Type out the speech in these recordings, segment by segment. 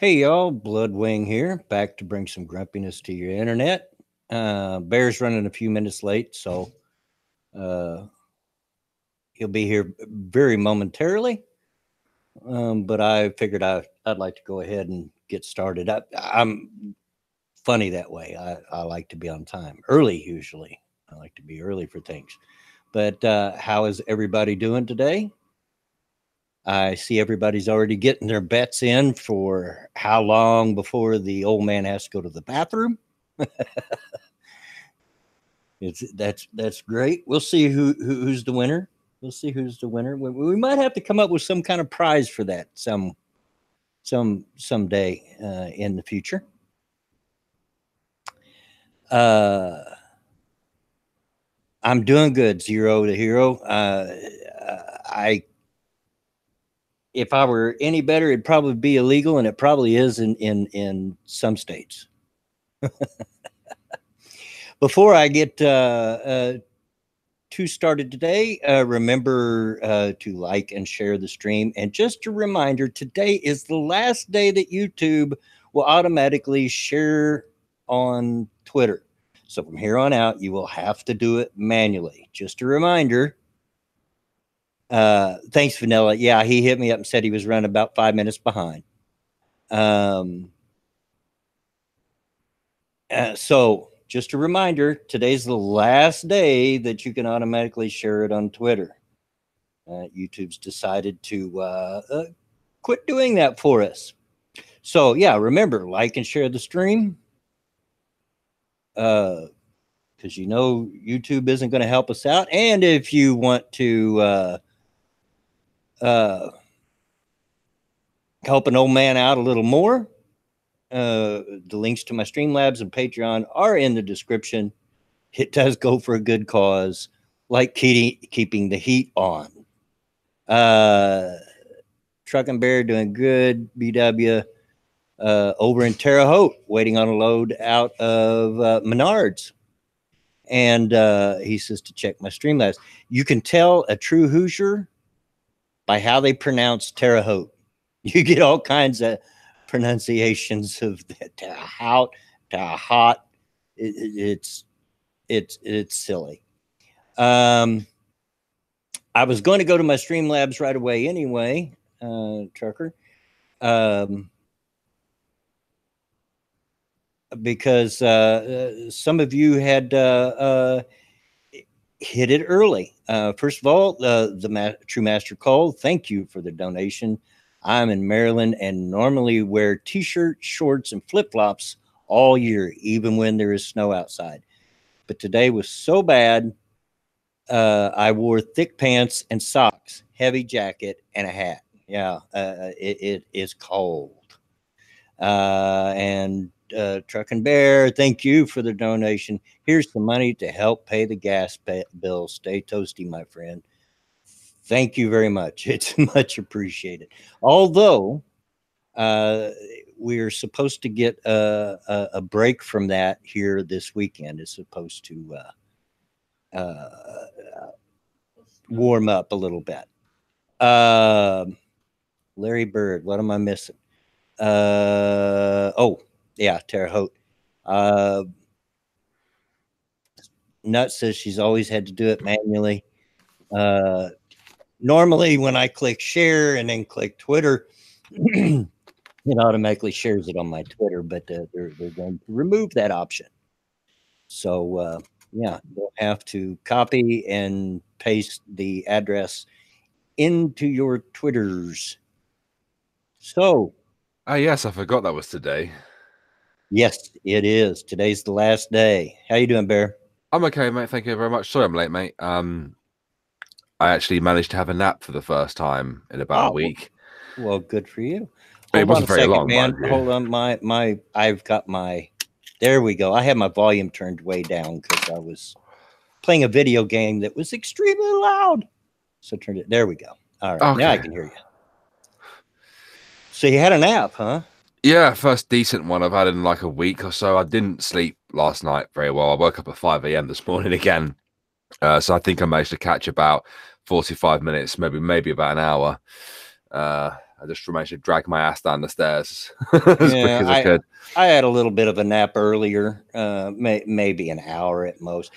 Hey y'all, Bloodwing here, back to bring some grumpiness to your internet. Bear's running a few minutes late, so uh, he'll be here very momentarily. But I figured I'd like to go ahead and get started. I'm funny that way. I like to be on time, early usually. I like to be early for things. But how is everybody doing today? I see everybody's already getting their bets in for how long before the old man has to go to the bathroom. That's great. We'll see who's the winner. We'll see who's the winner. We might have to come up with some kind of prize for that someday in the future. I'm doing good, Zero to Hero. If I were any better, it'd probably be illegal, and it probably is in some states. Before I get too started today, remember to like and share the stream. And just a reminder, today is the last day that YouTube will automatically share on Twitter. So from here on out, you will have to do it manually. Just a reminder. Thanks, Vanilla. Yeah, he hit me up and said he was running about 5 minutes behind. So just a reminder, today's the last day that you can automatically share it on Twitter. YouTube's decided to quit doing that for us. So yeah, remember, like and share the stream. Because you know YouTube isn't going to help us out. And if you want to help an old man out a little more, the links to my Streamlabs and Patreon are in the description. It does go for a good cause, like keeping the heat on. Truck and Bear doing good. BW over in Terre Haute, waiting on a load out of Menards. And he says to check my Streamlabs. You can tell a true Hoosier by how they pronounce Terre Haute. You get all kinds of pronunciations of that. Terre Haute, Terre Haute. It's silly. I was going to go to my Streamlabs right away anyway, Trucker, because some of you had hit it early. First of all, the True Master Cole, thank you for the donation. I'm in Maryland and normally wear t-shirts, shorts, and flip-flops all year, even when there is snow outside. But today was so bad, I wore thick pants and socks, heavy jacket, and a hat. Yeah, it is cold. And Truck and Bear, thank you for the donation. Here's the money to help pay the gas bill. Stay toasty, my friend. Thank you very much. It's much appreciated. Although we're supposed to get a break from that here this weekend. It's supposed to warm up a little bit. Larry Bird, what am I missing? Oh, yeah, Terre Haute. Nut says she's always had to do it manually. Normally, when I click share and then click Twitter, it automatically shares it on my Twitter, but they're going to remove that option. So, yeah, you'll have to copy and paste the address into your Twitters. So, yes, I forgot that was today. Yes, it is. Today's the last day. How you doing, Bear? I'm okay, mate. Thank you very much. Sorry I'm late, mate. I actually managed to have a nap for the first time in about a week. Well, good for you. It wasn't very long, man. Hold on, I've got my. There we go. I had my volume turned way down because I was playing a video game that was extremely loud. So turned it. There we go. All right, okay. Now I can hear you. So you had a nap, huh? Yeah, first decent one I've had in like a week or so. I didn't sleep last night very well. I woke up at 5 a.m. this morning again. So I think I managed to catch about 45 minutes, maybe about an hour. I just managed to drag my ass down the stairs as quick as I could. I had a little bit of a nap earlier, maybe an hour at most.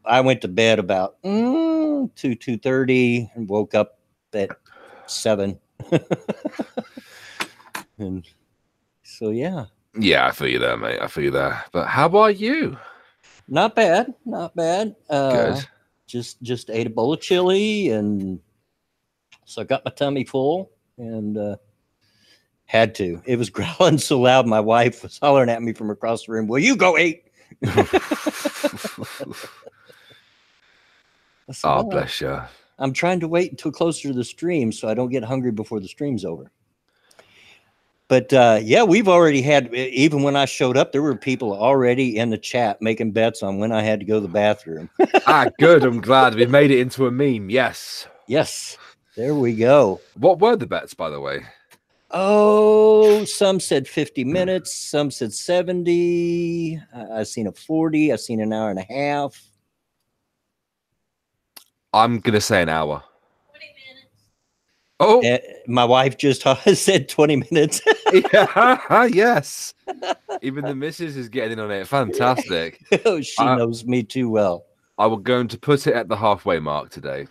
I went to bed about 2:30 and woke up at 7. And so, yeah. Yeah, I feel you there, mate. I feel you there. But how about you? Not bad. Not bad. Good. Just ate a bowl of chili, and so I got my tummy full, and had to. It was growling so loud, my wife was hollering at me from across the room, "Will you go eat?" Said, Oh, bless you. I'm trying to wait until closer to the stream so I don't get hungry before the stream's over. But yeah, we've already had, even when I showed up, there were people already in the chat making bets on when I had to go to the bathroom. Good. I'm glad we've made it into a meme. Yes. Yes. There we go. What were the bets, by the way? Oh, some said 50 minutes. Some said 70. I've seen a 40. I've seen an hour and a half. I'm going to say an hour. 20 minutes. Oh, my wife just said 20 minutes. Yeah, yes. Even the missus is getting in on it. Fantastic. Oh, she knows me too well. I was going to put it at the halfway mark today.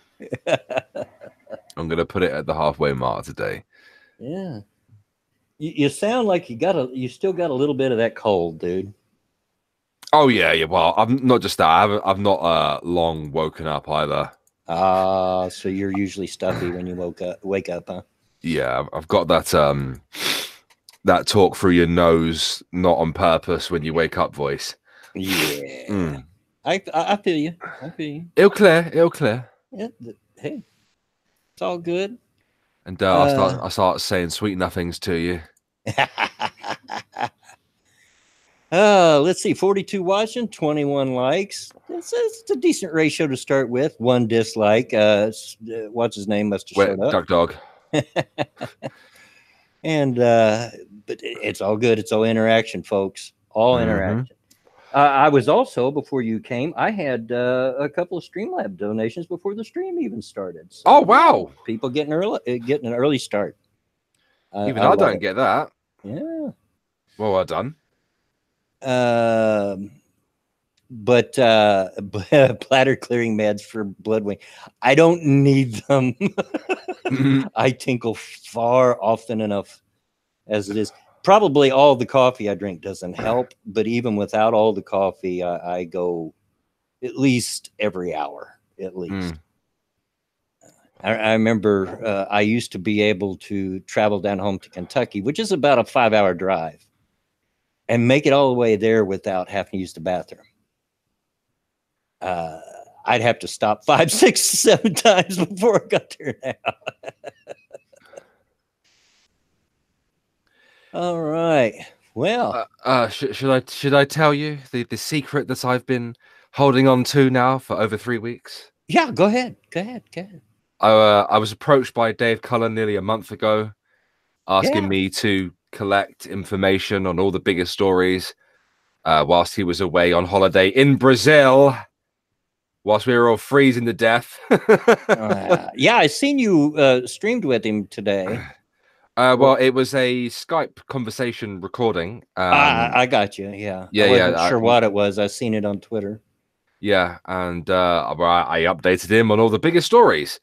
I'm going to put it at the halfway mark today. Yeah. You sound like you still got a little bit of that cold, dude. Oh yeah. Well, I'm not just that. I've not long woken up either. So you're usually stuffy when you wake up, huh? Yeah, I've got that that talk through your nose, not on purpose when you wake up voice. Yeah. I feel you. I feel you. It'll clear. Yeah. Hey, it's all good. And I start saying sweet nothings to you. Let's see, 42 watching, 21 likes. It's a decent ratio to start with. 1 dislike. What's his name must have showed up. Duck dog. And but it's all good. It's all interaction, folks. All interaction. I was also, before you came, I had a couple of Streamlab donations before the stream even started. So, oh wow! People getting an early start. Even I don't get that. Yeah. Well done. But bladder clearing meds for Bloodwing, I don't need them. I tinkle far often enough as it is. Probably all the coffee I drink doesn't help, but even without all the coffee, I go at least every hour, at least. I remember I used to be able to travel down home to Kentucky, which is about a 5-hour drive, and make it all the way there without having to use the bathroom. I'd have to stop 5, 6, 7 times before I got there now. All right. Well, should I tell you the secret that I've been holding on to now for over 3 weeks? Yeah, go ahead. I was approached by Dave Cullen nearly a month ago, asking me to collect information on all the biggest stories whilst he was away on holiday in Brazil, whilst we were all freezing to death. Yeah, I seen you streamed with him today. Well, it was a Skype conversation recording. I got you. Yeah. I wasn't sure what it was. I seen it on Twitter. Yeah, and I updated him on all the biggest stories.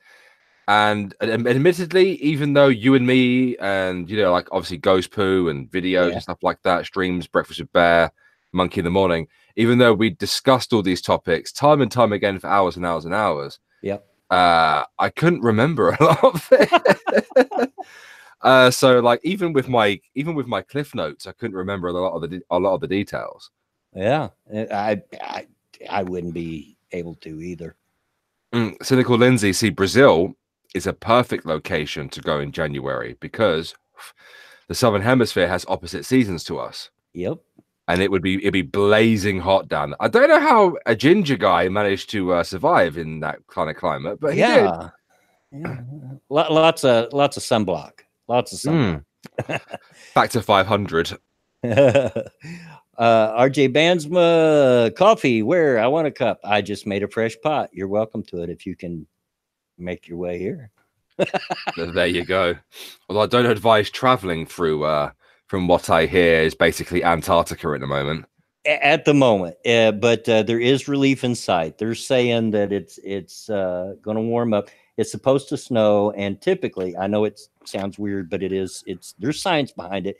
And admittedly, even though you and me and, like obviously Ghost Poo and videos and stuff like that, streams, Breakfast with Bear, Monkey in the Morning, even though we discussed all these topics time and time again for hours and hours and hours, I couldn't remember a lot of it. So like even with my Cliff Notes, I couldn't remember a lot of the details. Yeah, I wouldn't be able to either. Cynical Lindsay, see, Brazil is a perfect location to go in January because the Southern Hemisphere has opposite seasons to us. Yep. And it'd be blazing hot down there. I don't know how a ginger guy managed to survive in that kind of climate, but he did. Yeah. Lots of sunblock. Lots of sunblock. Back to 500. RJ Bansma, coffee, where? I want a cup. I just made a fresh pot. You're welcome to it if you can make your way here. There you go. Although I don't advise traveling through, from what I hear, is basically Antarctica at the moment. At the moment, but there is relief in sight. They're saying that it's going to warm up. It's supposed to snow, and typically, I know it sounds weird, but there's science behind it.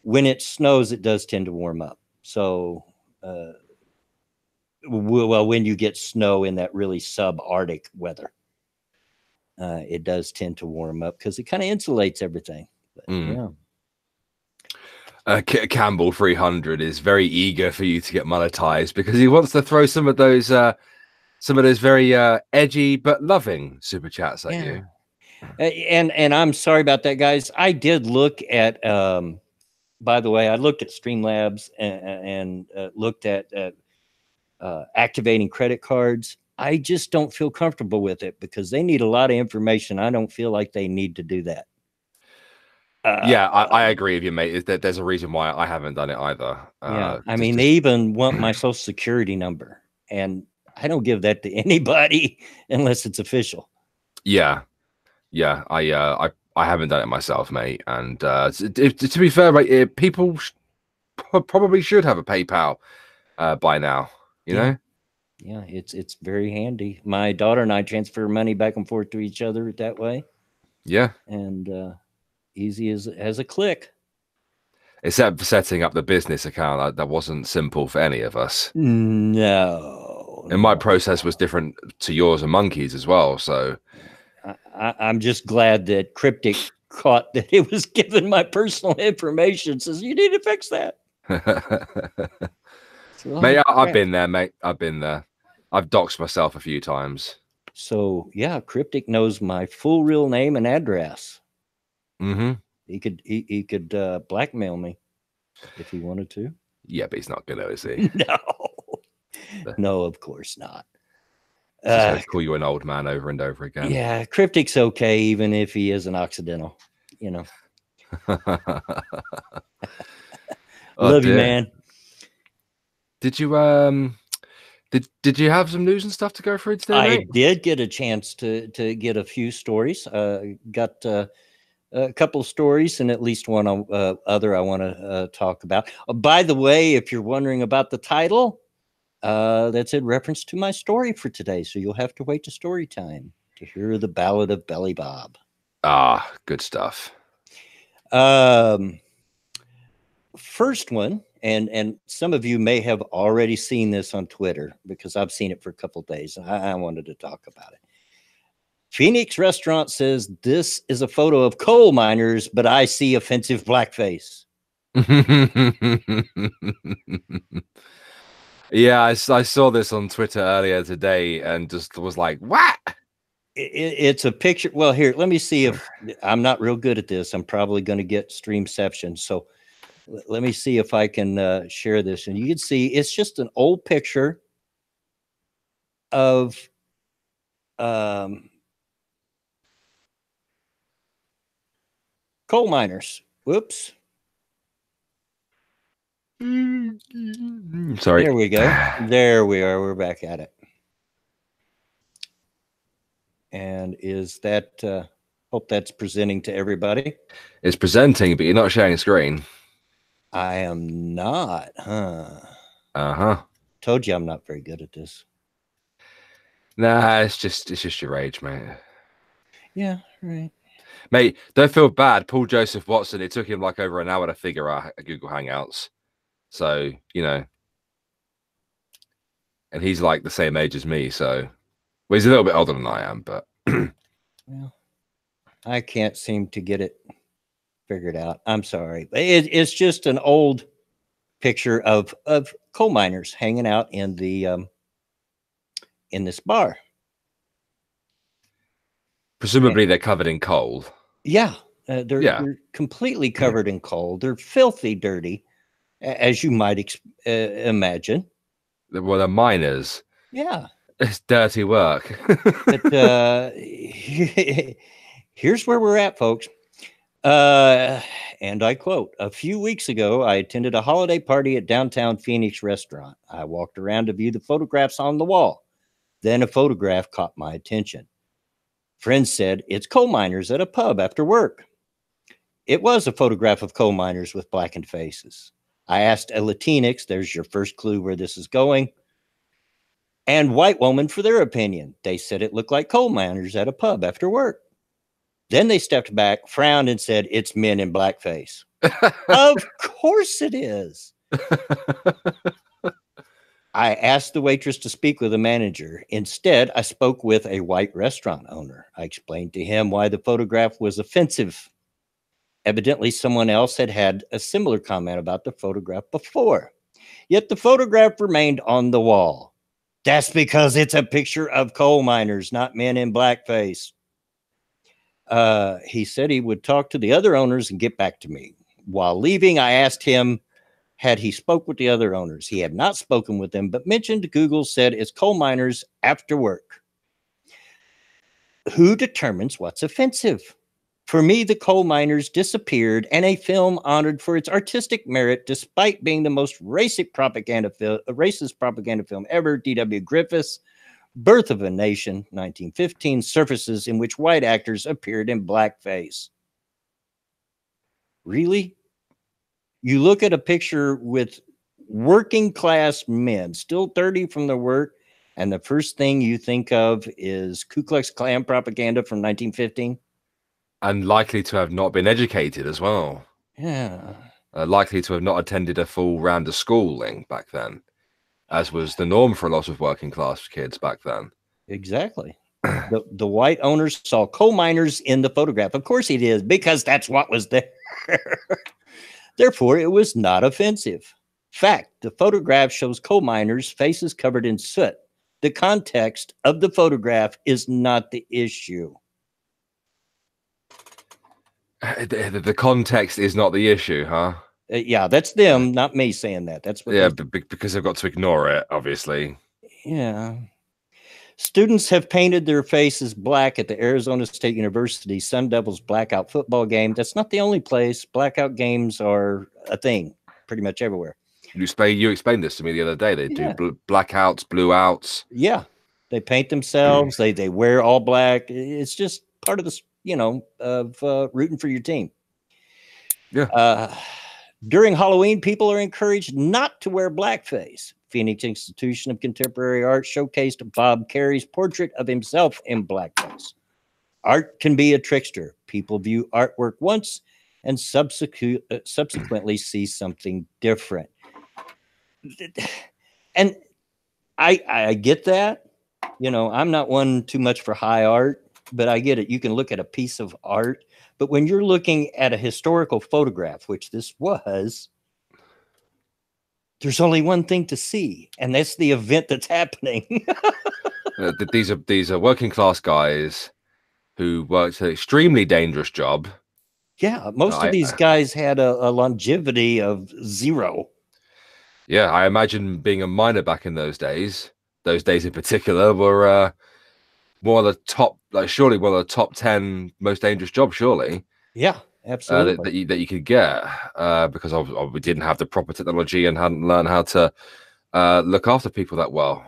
When it snows, it does tend to warm up. So, well, when you get snow in that really subarctic weather, it does tend to warm up because it kind of insulates everything. But, yeah. Campbell 300 is very eager for you to get monetized because he wants to throw some of those very edgy but loving super chats at you. And I'm sorry about that, guys. I did look at by the way, I looked at Streamlabs and looked at activating credit cards. I just don't feel comfortable with it because they need a lot of information. I don't feel like they need to do that. Yeah, I agree with you, mate. There's a reason why I haven't done it either. Yeah, I mean, they even want my social security number, and I don't give that to anybody unless it's official. Yeah, I haven't done it myself, mate. And to be fair, mate, people probably should have a PayPal by now. You know. Yeah, it's very handy. My daughter and I transfer money back and forth to each other that way. Yeah, and easy as a click. Except for setting up the business account, that wasn't simple for any of us. No. And my process was different to yours and Monkey's as well. So I'm just glad that Cryptic caught that it was given my personal information. Says you need to fix that. So, mate, I've been there, mate. I've been there. I've doxed myself a few times. So yeah, Cryptic knows my full real name and address. Mm-hmm. He could blackmail me if he wanted to. Yeah, but he's not gonna, is he? No, of course not. Call you an old man over and over again. Yeah, Cryptic's okay, even if he is an Occidental. You know. Love you, man. Did you did you have some news and stuff to go through today? I did get a chance to get a few stories. Got a couple stories and at least one other I want to talk about. By the way, if you're wondering about the title, that's in reference to my story for today. So you'll have to wait to story time to hear the Ballad of Belly Bob. Ah, good stuff. First one, and some of you may have already seen this on Twitter because I've seen it for a couple of days. I wanted to talk about it. Phoenix restaurant says this is a photo of coal miners, but I see offensive blackface. Yeah, I saw this on Twitter earlier today and just was like, what? It's a picture. Well, here, let me see if I'm not real good at this. I'm probably going to get streamception. So let me see if I can share this. And you can see it's just an old picture of coal miners. Whoops. Sorry. There we go. There we are. We're back at it. And is that, hope that's presenting to everybody. It's presenting, but you're not sharing a screen. I am not, huh? Uh-huh. Told you I'm not very good at this. Nah, it's just your age, mate. Yeah, right. Mate, don't feel bad. Paul Joseph Watson, it took him like over an hour to figure out Google Hangouts. So, you know. And he's like the same age as me, so well, he's a little bit older than I am, but well, I can't seem to get it figured out. I'm sorry. It's just an old picture of coal miners hanging out in the in this bar. Presumably they're covered in coal. Yeah, they're completely covered in coal. They're filthy dirty, as you might imagine. Well, they're miners. Yeah. It's dirty work. But here's where we're at, folks. And I quote, a few weeks ago, I attended a holiday party at downtown Phoenix restaurant. I walked around to view the photographs on the wall. Then a photograph caught my attention. Friends said it's coal miners at a pub after work. It was a photograph of coal miners with blackened faces. I asked a Latinx, there's your first clue where this is going, and white woman for their opinion. They said it looked like coal miners at a pub after work. Then they stepped back, frowned, and said, it's men in blackface. Of course it is. I asked the waitress to speak with a manager. Instead, I spoke with a white restaurant owner. I explained to him why the photograph was offensive. Evidently, someone else had had a similar comment about the photograph before. Yet the photograph remained on the wall. That's because it's a picture of coal miners, not men in blackface. He said he would talk to the other owners and get back to me. While leaving, I asked him, had he spoke with the other owners? He had not spoken with them, but mentioned Google said it's coal miners after work. Who determines what's offensive? For me, the coal miners disappeared, and a film honored for its artistic merit, despite being the most racist propaganda film ever, D.W. Griffith's Birth of a Nation, 1915, surfaces in which white actors appeared in blackface. Really? You look at a picture with working class men, still dirty from their work, and the first thing you think of is Ku Klux Klan propaganda from 1915? And likely to have not been educated as well. Yeah. Likely to have not attended a full round of schooling back then, as was the norm for a lot of working class kids back then. Exactly. The white owners saw coal miners in the photograph. Of course it is, because that's what was there. Therefore, it was not offensive. Fact, the photograph shows coal miners' faces covered in soot. The context of the photograph is not the issue. The context is not the issue, huh? Yeah, that's them, not me saying that. That's what. Yeah, because they've got to ignore it, obviously. Yeah. Students have painted their faces black at the Arizona State University Sun Devils blackout football game. That's not the only place. Blackout games are a thing pretty much everywhere. You explained this to me the other day. They do blackouts, blue outs. Yeah. They paint themselves. They wear all black. It's just part of this, of rooting for your team. Yeah. During Halloween, people are encouraged not to wear blackface. Phoenix Institution of Contemporary Art showcased Bob Carey's portrait of himself in blackface. Art can be a trickster. People view artwork once and subsequently see something different. And I get that. I'm not one too much for high art, but I get it. You can look at a piece of art, but when you're looking at a historical photograph, which this was, there's only one thing to see, and that's the event that's happening. These are working class guys who worked an extremely dangerous job. Yeah, most of these guys had a longevity of 0. Yeah, I imagine being a miner back in those days in particular, were one of the top, surely one of the top 10 most dangerous jobs, surely. Yeah, absolutely. That you could get because we didn't have the proper technology and hadn't learned how to look after people that well.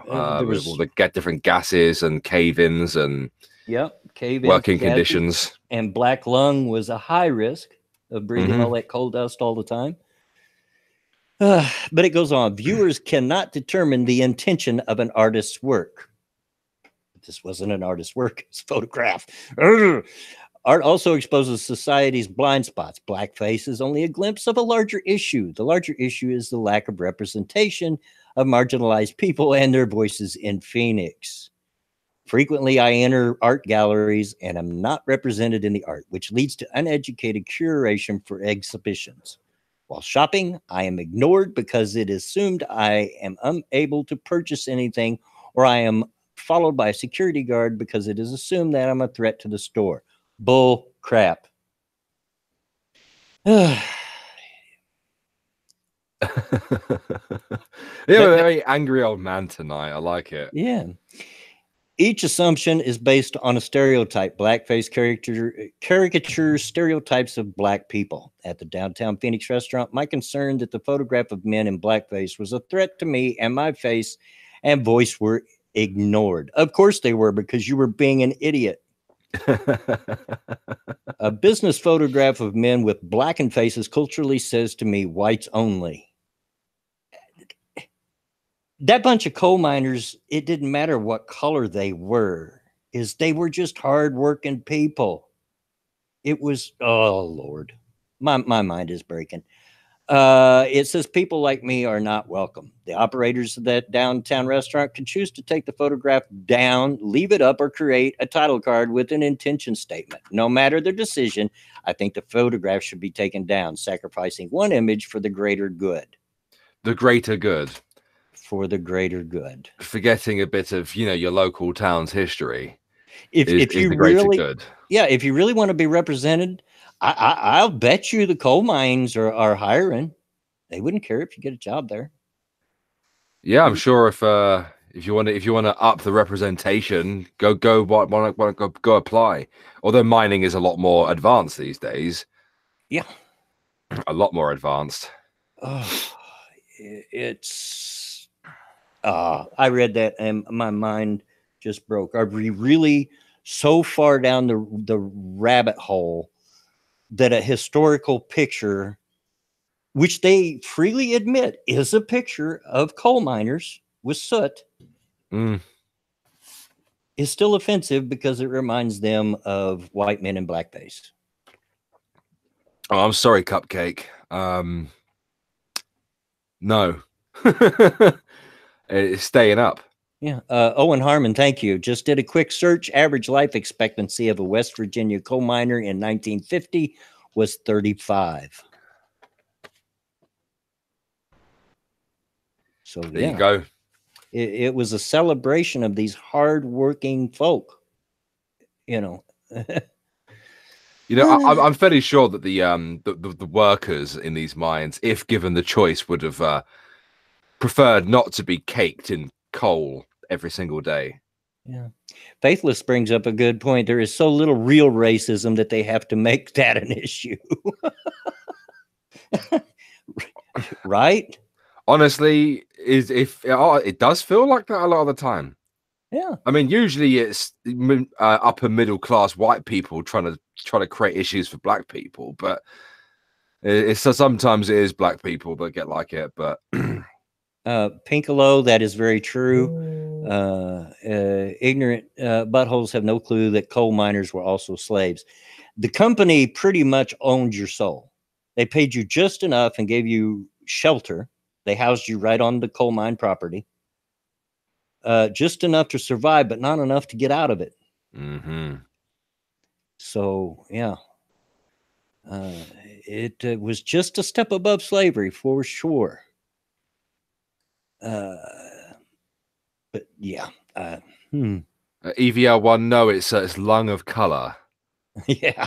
With all the different gases and cave-ins and working conditions. And black lung was a high risk of breathing all that coal dust all the time. But it goes on. Viewers cannot determine the intention of an artist's work. This wasn't an artist's work. It's a photograph. Art also exposes society's blind spots. Blackface is only a glimpse of a larger issue. The larger issue is the lack of representation of marginalized people and their voices in Phoenix. Frequently, I enter art galleries and am not represented in the art, which leads to uneducated curation for exhibitions. While shopping, I am ignored because it is assumed I am unable to purchase anything, or I am followed by a security guard because it is assumed that I'm a threat to the store. Bull crap. Yeah, a very angry old man tonight. I like it. Yeah. Each assumption is based on a stereotype. Blackface caricatures stereotypes of black people. At the downtown Phoenix restaurant, my concern that the photograph of men in blackface was a threat to me and my face and voice were ignored. Of course they were, because you were being an idiot. A business photograph of men with blackened faces culturally says to me, whites only. That bunch of coal miners, it didn't matter what color they were, they were just hardworking people. It was, oh Lord, my mind is breaking. It says people like me are not welcome. The operators of that downtown restaurant can choose to take the photograph down, leave it up, or create a title card with an intention statement. No matter their decision, I think the photograph should be taken down, sacrificing one image for the greater good. The greater good. For the greater good. Forgetting a bit of, your local town's history. If you the greater really, good. Yeah, if you really want to be represented, I'll bet you the coal mines are hiring. They wouldn't care if you get a job there. Yeah, I'm sure if you want to up the representation, go apply. Although mining is a lot more advanced these days. Yeah, a lot more advanced. Oh, it's I read that and my mind just broke. Are we really so far down the rabbit hole that a historical picture, which they freely admit is a picture of coal miners with soot, is still offensive because it reminds them of white men in blackface? Oh, I'm sorry, Cupcake. No. It's staying up. Yeah. Owen Harmon, thank you. Just did a quick search. Average life expectancy of a West Virginia coal miner in 1950 was 35. So there you go. It was a celebration of these hardworking folk. I'm fairly sure that the workers in these mines, if given the choice, would have preferred not to be caked in coal every single day. Yeah. Faithless brings up a good point. There is so little real racism that they have to make that an issue. Right? Honestly, it does feel like that a lot of the time. Yeah. I mean, usually it's upper middle class white people trying to create issues for black people, but sometimes it is black people that get like it. But Pinkalo, that is very true. Ignorant buttholes have no clue that coal miners were also slaves. The company pretty much owned your soul. They paid you just enough and gave you shelter. They housed you right on the coal mine property. Just enough to survive, but not enough to get out of it. Mm-hmm. So, yeah. It was just a step above slavery for sure. But yeah. EVL1, no, it's lung of color. Yeah.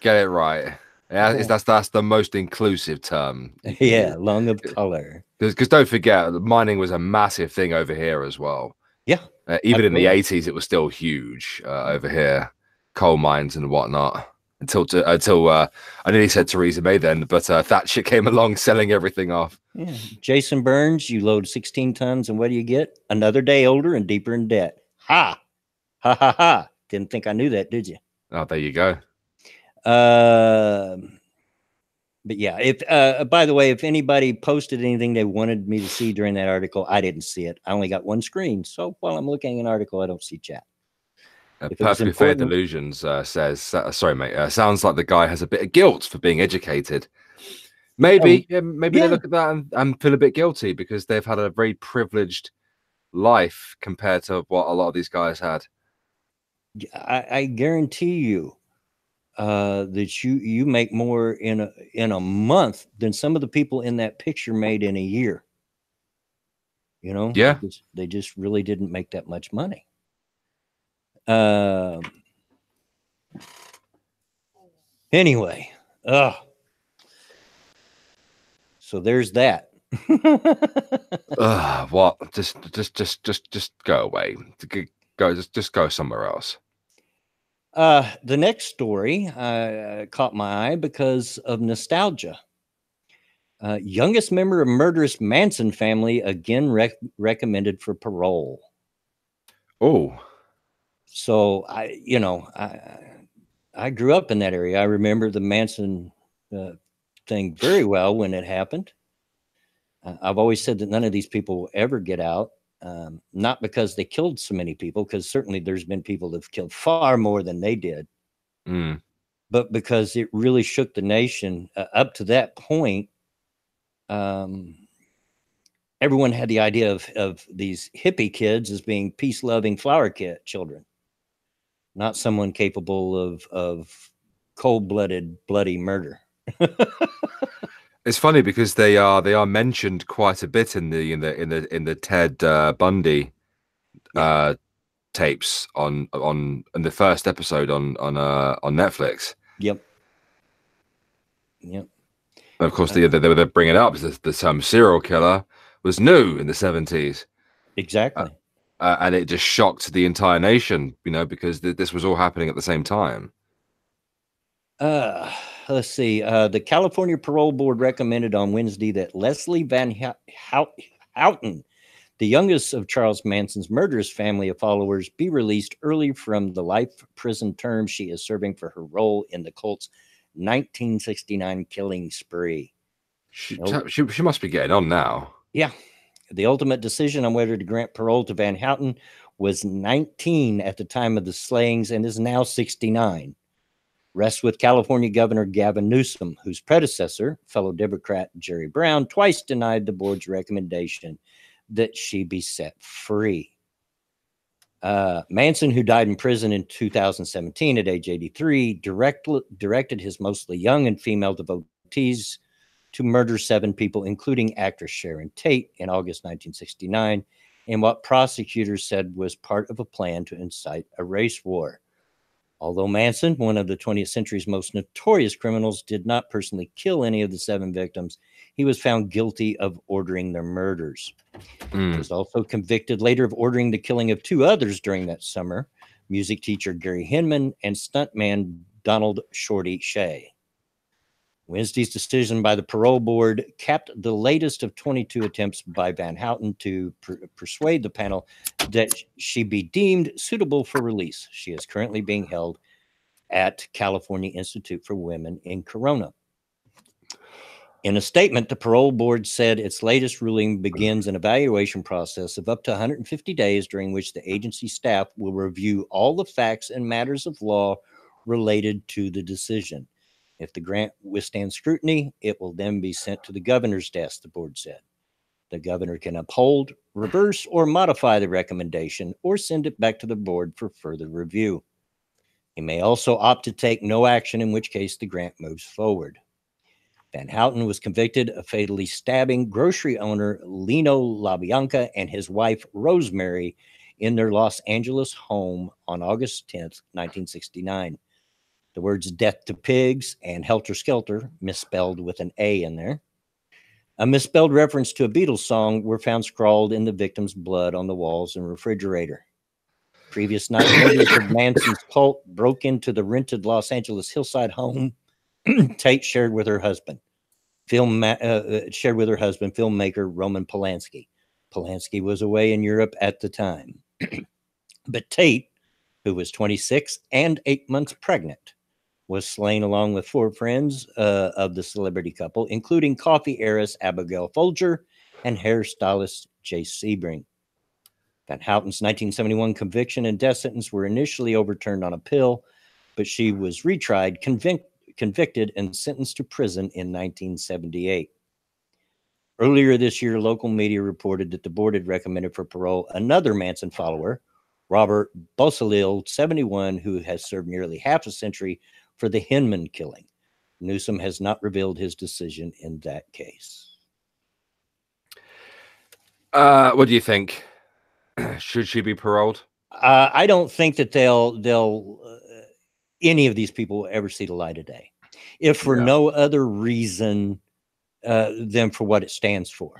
Get it right. Yeah, that's the most inclusive term. Yeah, lung of color. Because don't forget, mining was a massive thing over here as well. Yeah. Even in the 80s, it was still huge over here. Coal mines and whatnot. Until I nearly said Theresa May then, but Thatcher came along selling everything off. Yeah. Jason Burns, you load 16 tons and what do you get? Another day older and deeper in debt. Ha! Ha ha ha. Didn't think I knew that, did you? Oh, there you go. But yeah, if by the way, if anybody posted anything they wanted me to see during that article, I didn't see it. I only got one screen. So while I'm looking at an article, I don't see chat. Perfectly Fair Delusions says, sorry, mate, sounds like the guy has a bit of guilt for being educated. Maybe they look at that and feel a bit guilty because they've had a very privileged life compared to what a lot of these guys had. I guarantee you that you make more in a month than some of the people in that picture made in a year. Yeah, they just really didn't make that much money. Anyway, so there's that. What? Just go away. Just go somewhere else. The next story caught my eye because of nostalgia. Youngest member of murderous Manson family again recommended for parole. Oh, So I grew up in that area. I remember the Manson thing very well when it happened. I've always said that none of these people will ever get out, not because they killed so many people, because certainly there's been people that have killed far more than they did, but because it really shook the nation. Up to that point, everyone had the idea of these hippie kids as being peace-loving flower children, not someone capable of cold-blooded, bloody murder. It's funny because they are mentioned quite a bit in the Ted Bundy tapes on in the first episode on Netflix. Yep. And of course, they bring it up. The term serial killer was new in the 70s. Exactly. And it just shocked the entire nation, because this was all happening at the same time. Let's see. The California Parole Board recommended on Wednesday that Leslie Van Houten, the youngest of Charles Manson's murderous family of followers, be released early from the life prison term she is serving for her role in the cult's 1969 killing spree. She must be getting on now. Yeah. The ultimate decision on whether to grant parole to Van Houten was 19 at the time of the slayings and is now 69. Rests with California Governor Gavin Newsom, whose predecessor, fellow Democrat Jerry Brown, twice denied the board's recommendation that she be set free. Manson, who died in prison in 2017 at age 83, directed his mostly young and female devotees to murder 7 people, including actress Sharon Tate, in August 1969, in what prosecutors said was part of a plan to incite a race war. Although Manson, one of the 20th century's most notorious criminals, did not personally kill any of the 7 victims, he was found guilty of ordering their murders. He was also convicted later of ordering the killing of 2 others during that summer, music teacher Gary Hinman and stuntman Donald Shorty Shea. Wednesday's decision by the parole board capped the latest of 22 attempts by Van Houten to persuade the panel that she be deemed suitable for release. She is currently being held at California Institute for Women in Corona. In a statement, the parole board said its latest ruling begins an evaluation process of up to 150 days during which the agency staff will review all the facts and matters of law related to the decision. If the grant withstands scrutiny, it will then be sent to the governor's desk, the board said. The governor can uphold, reverse, or modify the recommendation or send it back to the board for further review. He may also opt to take no action, in which case the grant moves forward. Van Houten was convicted of fatally stabbing grocery owner Lino LaBianca and his wife Rosemary in their Los Angeles home on August 10th, 1969. The words "death to pigs" and "helter skelter," misspelled with an A in there, a misspelled reference to a Beatles song, were found scrawled in the victim's blood on the walls and refrigerator. Previous night, members of Manson's cult broke into the rented Los Angeles hillside home Tate shared with her husband, filmmaker Roman Polanski. Polanski was away in Europe at the time. But Tate, who was 26 and 8 months pregnant, was slain along with 4 friends of the celebrity couple, including coffee heiress Abigail Folger and hairstylist Jay Sebring. Van Houten's 1971 conviction and death sentence were initially overturned on appeal, but she was retried, convicted, and sentenced to prison in 1978. Earlier this year, local media reported that the board had recommended for parole another Manson follower, Robert Bosalil, 71, who has served nearly half a century for the Hinman killing. Newsom has not revealed his decision in that case. What do you think? Should she be paroled? I don't think that they'll any of these people will ever see the light of day, if for no other reason than for what it stands for.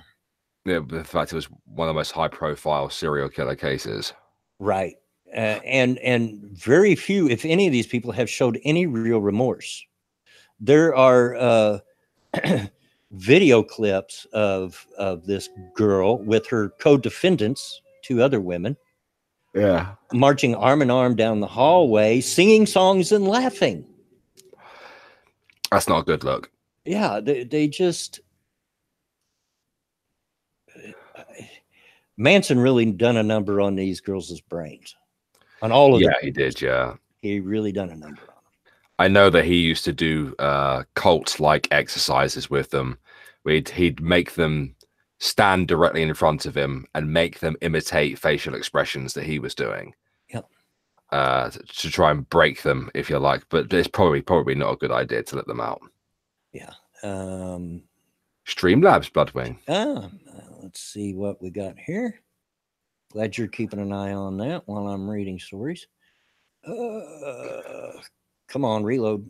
Yeah, the fact it was one of the most high-profile serial killer cases. Right. And very few, if any, of these people have showed any real remorse. There are video clips of this girl with her co-defendants, 2 other women, Yeah. marching arm in arm down the hallway, singing songs and laughing. That's not a good look. Yeah, they just... Manson really done a number on these girls' brains. On all of them. Yeah, he did, yeah. He really done a number on them. I know that he used to do cult-like exercises with them. He'd make them stand directly in front of him and make them imitate facial expressions that he was doing. Yeah. To try and break them, if you like. But it's probably not a good idea to let them out. Yeah. Streamlabs, Bloodwing. Let's see what we got here. Glad you're keeping an eye on that while I'm reading stories. Come on, reload.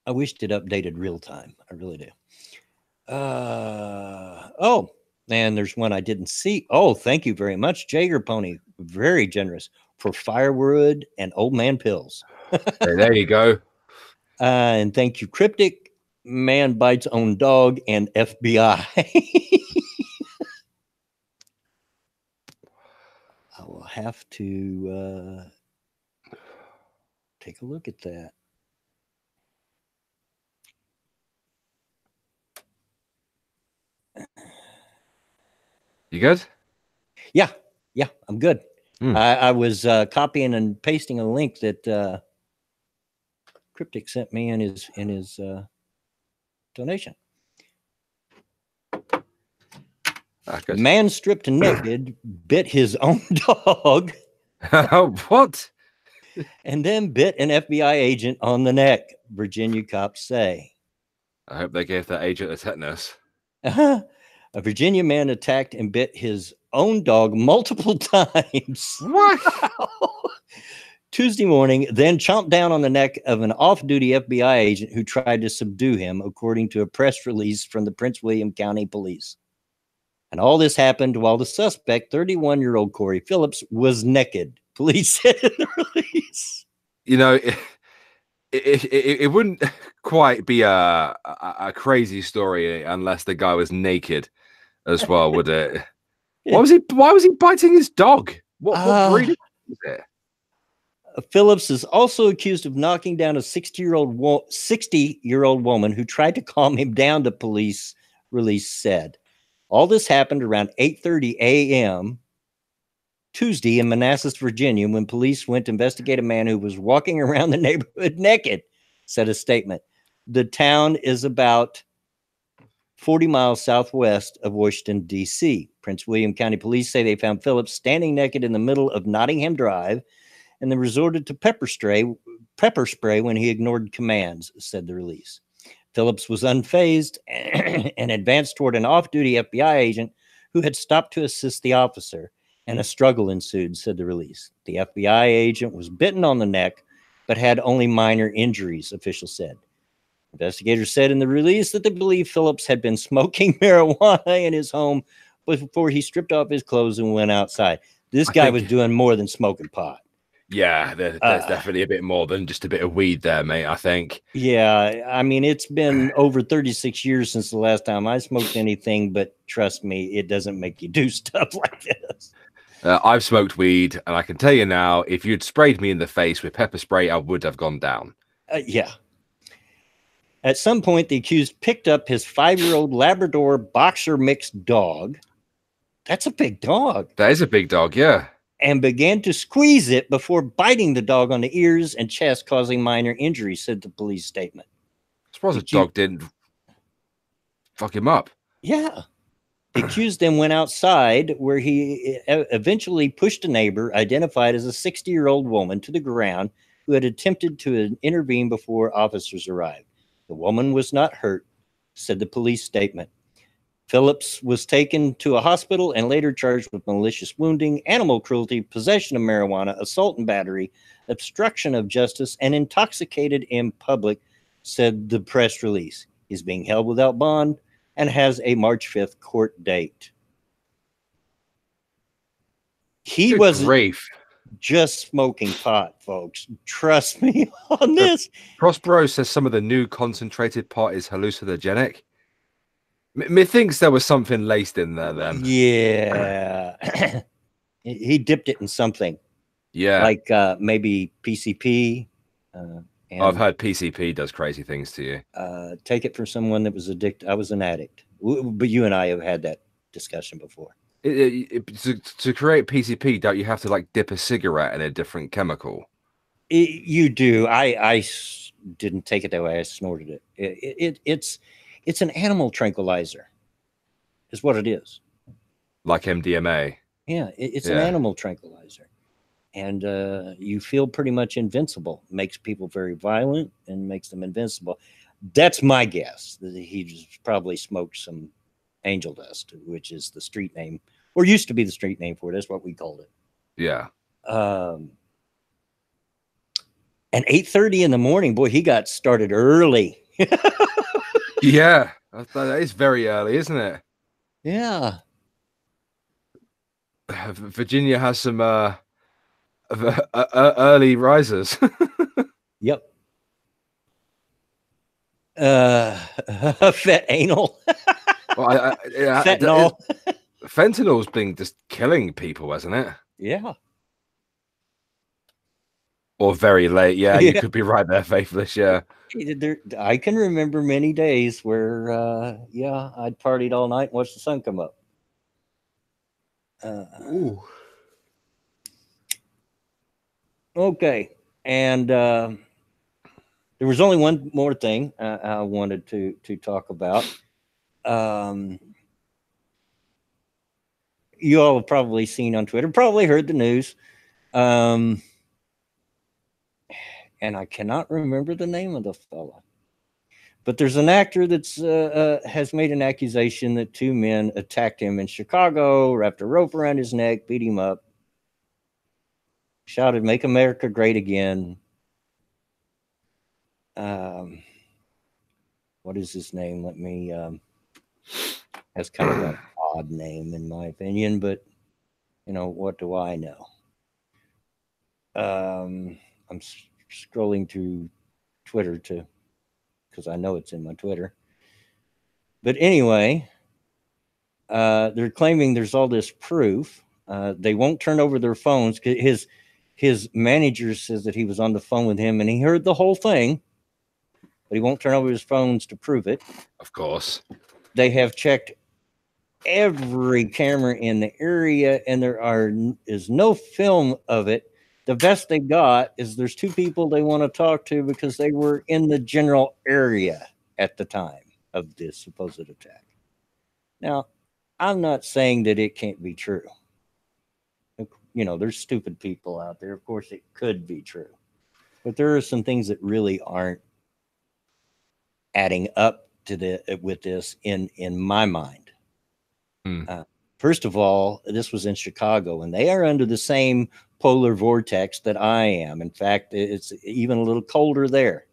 I wished it updated real time. I really do. Oh, and there's one I didn't see. Oh, thank you very much, Jager Pony. Very generous for firewood and old man pills. There you go. And thank you, Cryptic. Man bites own dog and FBI. I will have to take a look at that. You good? Yeah, I'm good. I was copying and pasting a link that Cryptic sent me in his donation. Man stripped naked, bit his own dog. What? And then bit an FBI agent on the neck, Virginia cops say. I hope they gave that agent a tetanus. A Virginia man attacked and bit his own dog multiple times. What? Tuesday morning, then chomped down on the neck of an off-duty FBI agent who tried to subdue him, according to a press release from the Prince William County Police. And all this happened while the suspect, 31-year-old Corey Phillips, was naked, police said in the release. You know, it wouldn't quite be a crazy story unless the guy was naked as well, would it? Why was he biting his dog? What breed is it? Phillips is also accused of knocking down a 60-year-old woman who tried to calm him down, the police release said. All this happened around 8:30 a.m. Tuesday in Manassas, Virginia, when police went to investigate a man who was walking around the neighborhood naked, said a statement. The town is about 40 miles southwest of Washington, D.C. Prince William County Police say they found Phillips standing naked in the middle of Nottingham Drive and then resorted to pepper spray when he ignored commands, said the release. Phillips was unfazed and advanced toward an off-duty FBI agent who had stopped to assist the officer, and a struggle ensued, said the release. The FBI agent was bitten on the neck, but had only minor injuries, officials said. Investigators said in the release that they believe Phillips had been smoking marijuana in his home before he stripped off his clothes and went outside. This guy was doing more than smoking pot. Yeah, there's definitely a bit more than just a bit of weed there, mate, I think. Yeah, I mean, it's been over 36 years since the last time I smoked anything, but trust me, it doesn't make you do stuff like this. I've smoked weed, and I can tell you now, if you'd sprayed me in the face with pepper spray, I would have gone down. Yeah. At some point, the accused picked up his 5-year-old Labrador boxer mixed dog. That's a big dog. That is a big dog, yeah. And began to squeeze it before biting the dog on the ears and chest, causing minor injuries, said the police statement. I suppose the dog didn't fuck him up. Yeah. The accused then went outside, where he eventually pushed a neighbor, identified as a 60-year-old woman, to the ground, who had attempted to intervene before officers arrived. The woman was not hurt, said the police statement. Phillips was taken to a hospital and later charged with malicious wounding, animal cruelty, possession of marijuana, assault and battery, obstruction of justice, and intoxicated in public, said the press release. He's being held without bond and has a March 5th court date. He was just smoking pot, folks. Trust me on this. Prospero says some of the new concentrated pot is hallucinogenic. Methinks there was something laced in there then. Yeah. He dipped it in something. Yeah. Like maybe PCP. I've And heard PCP does crazy things to you. take it from someone that was addicted. I was an addict. But you and I have had that discussion before. To create PCP, don't you have to like dip a cigarette in a different chemical? You do. I didn't take it that way. I snorted it. It's an animal tranquilizer, is what it is. Like MDMA. Yeah, it's an Yeah. animal tranquilizer, and you feel pretty much invincible. Makes people very violent and makes them invincible. That's my guess. That he just probably smoked some angel dust, which is the street name, or used to be the street name for it. That's what we called it. Yeah. And 8:30 in the morning, boy, he got started early. Yeah. That is very early, isn't it? Yeah. Virginia has some early risers. Yep. Fet anal. Well, Fentanyl. Fentanyl's been just killing people, hasn't it? Yeah. Or very late. Yeah, you Yeah. could be right there, Faithless. Yeah. I can remember many days where, I'd partied all night and watched the sun come up. Ooh. Okay. And there was only one more thing I wanted to talk about. You all have probably seen on Twitter, probably heard the news. And I cannot remember the name of the fella. But there's an actor that's has made an accusation that two men attacked him in Chicago, wrapped a rope around his neck, beat him up, shouted, "Make America Great Again." What is his name? Let me. Has kind of an odd name in my opinion, but what do I know? I'm scrolling through Twitter because I know it's in my Twitter. But anyway, they're claiming there's all this proof. They won't turn over their phones. His manager says that he was on the phone with him and he heard the whole thing, but he won't turn over his phones to prove it. Of course. They have checked every camera in the area and there is no film of it. The best they got is there's two people they want to talk to because they were in the general area at the time of this supposed attack. Now, I'm not saying that it can't be true. There's stupid people out there. Of course, it could be true. But there are some things that really aren't adding up to with this in my mind. First of all, this was in Chicago, and they are under the same polar vortex that I am. In fact, it's even a little colder there.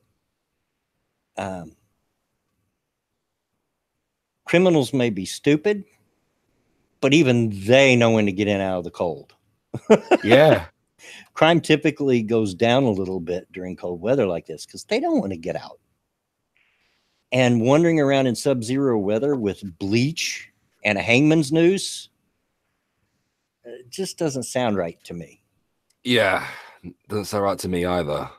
Criminals may be stupid, but even they know when to get in out of the cold. Yeah. Crime typically goes down a little bit during cold weather like this because they don't want to get out. And wandering around in sub-zero weather with bleach and a hangman's noose, it just doesn't sound right to me. Yeah, doesn't sound right to me either.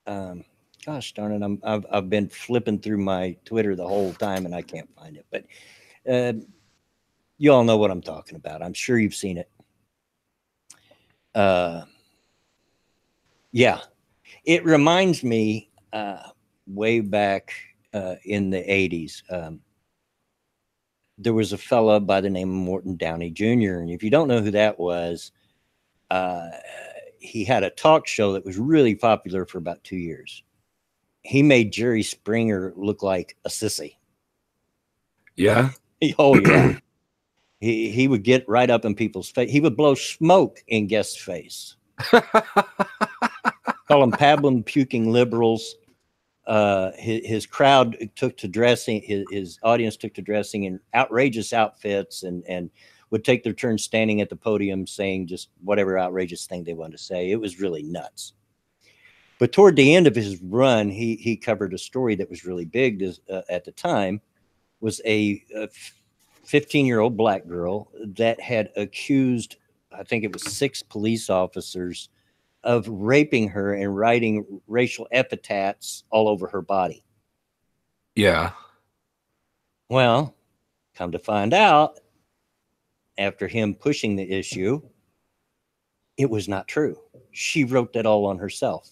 Gosh darn it, I've been flipping through my Twitter the whole time and I can't find it. But you all know what I'm talking about. I'm sure you've seen it. Yeah, it reminds me way back in the 80s. There was a fella by the name of Morton Downey Jr. And if you don't know who that was, he had a talk show that was really popular for about 2 years. He made Jerry Springer look like a sissy. Yeah. Oh, yeah. He would get right up in people's face. He would blow smoke in guests' face. Call them pablum puking liberals. His crowd took to dressing, his audience took to dressing in outrageous outfits and would take their turn standing at the podium saying just whatever outrageous thing they wanted to say. It was really nuts. But toward the end of his run, he covered a story that was really big at the time. was a 15-year-old black girl that had accused, I think it was 6 police officers, of raping her and writing racial epithets all over her body. Yeah. Well, come to find out, after him pushing the issue, it was not true. She wrote that all on herself.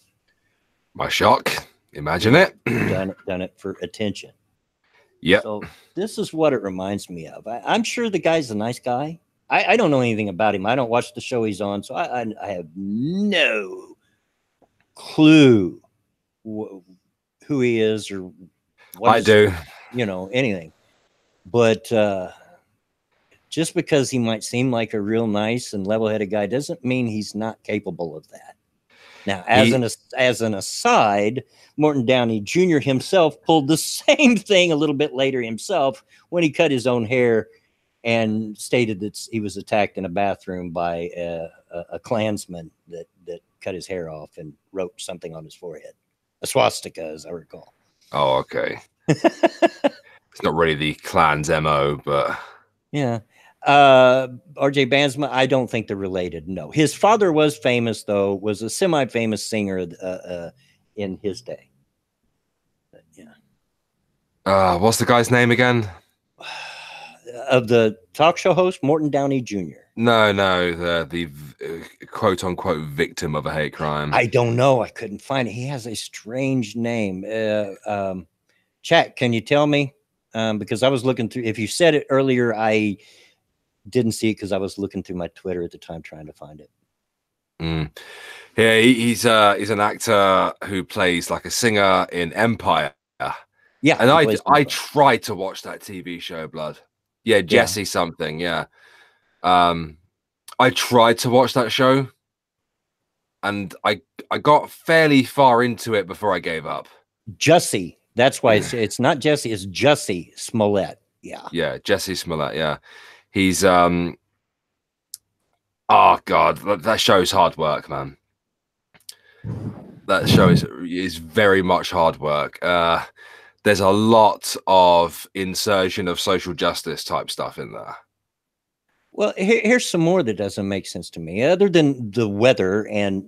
My shock. Imagine it. done it for attention. Yeah. So this is what it reminds me of. I'm sure the guy's a nice guy. I don't know anything about him. I don't watch the show he's on, so I have no clue who he is or what. I do. Anything. But just because he might seem like a real nice and level-headed guy doesn't mean he's not capable of that. Now, as an aside, Morton Downey Jr. himself pulled the same thing a little bit later himself when he cut his own hair and stated that he was attacked in a bathroom by a Klansman that cut his hair off and wrote something on his forehead, a swastika, as I recall. Oh, okay. It's not really the Klan's MO, but yeah. RJ Bandsma, I don't think they're related. No, his father was famous, though, was a semi-famous singer in his day. But, yeah. What's the guy's name again? Of the talk show host, Morton Downey Jr. No, the quote unquote victim of a hate crime. I don't know. I couldn't find it. He has a strange name. Chat, can you tell me? Because I was looking through. If you said it earlier, I didn't see it because I was looking through my Twitter at the time trying to find it. Yeah, he's an actor who plays like a singer in Empire. Yeah, and I tried to watch that TV show, Blood. Yeah, Jesse something. Yeah, I tried to watch that show, and I got fairly far into it before I gave up. Jussie. That's why it's not Jesse. It's Jussie Smollett. Yeah, Jesse Smollett. Yeah, he's oh god, that show's hard work, man. That show is very much hard work. There's a lot of insertion of social justice type stuff in there. Well, here's some more that doesn't make sense to me, other than the weather and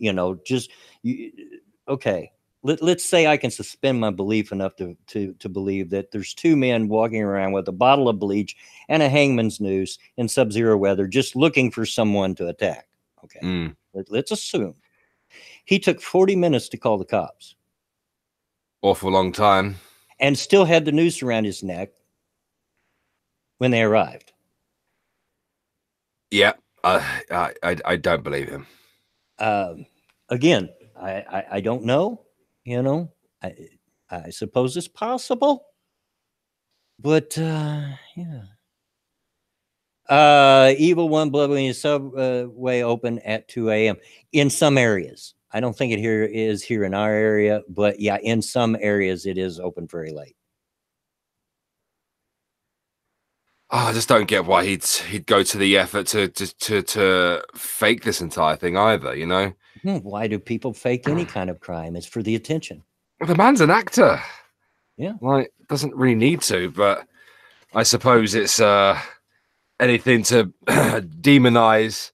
okay. Let's say I can suspend my belief enough to believe that there's 2 men walking around with a bottle of bleach and a hangman's noose in sub-zero weather, just looking for someone to attack. Okay, let's assume he took 40 minutes to call the cops. Awful long time. And still had the noose around his neck when they arrived. Yeah, I don't believe him. Again, I don't know. I suppose it's possible, but yeah. Evil One Bloodwing subway open at 2 a.m. in some areas. I don't think it is here in our area, but yeah, in some areas it is open very late. I just don't get why he'd go to the effort to fake this entire thing either. Why do people fake any kind of crime? It's for the attention. Well, the man's an actor. Yeah, like doesn't really need to, but I suppose it's anything to demonize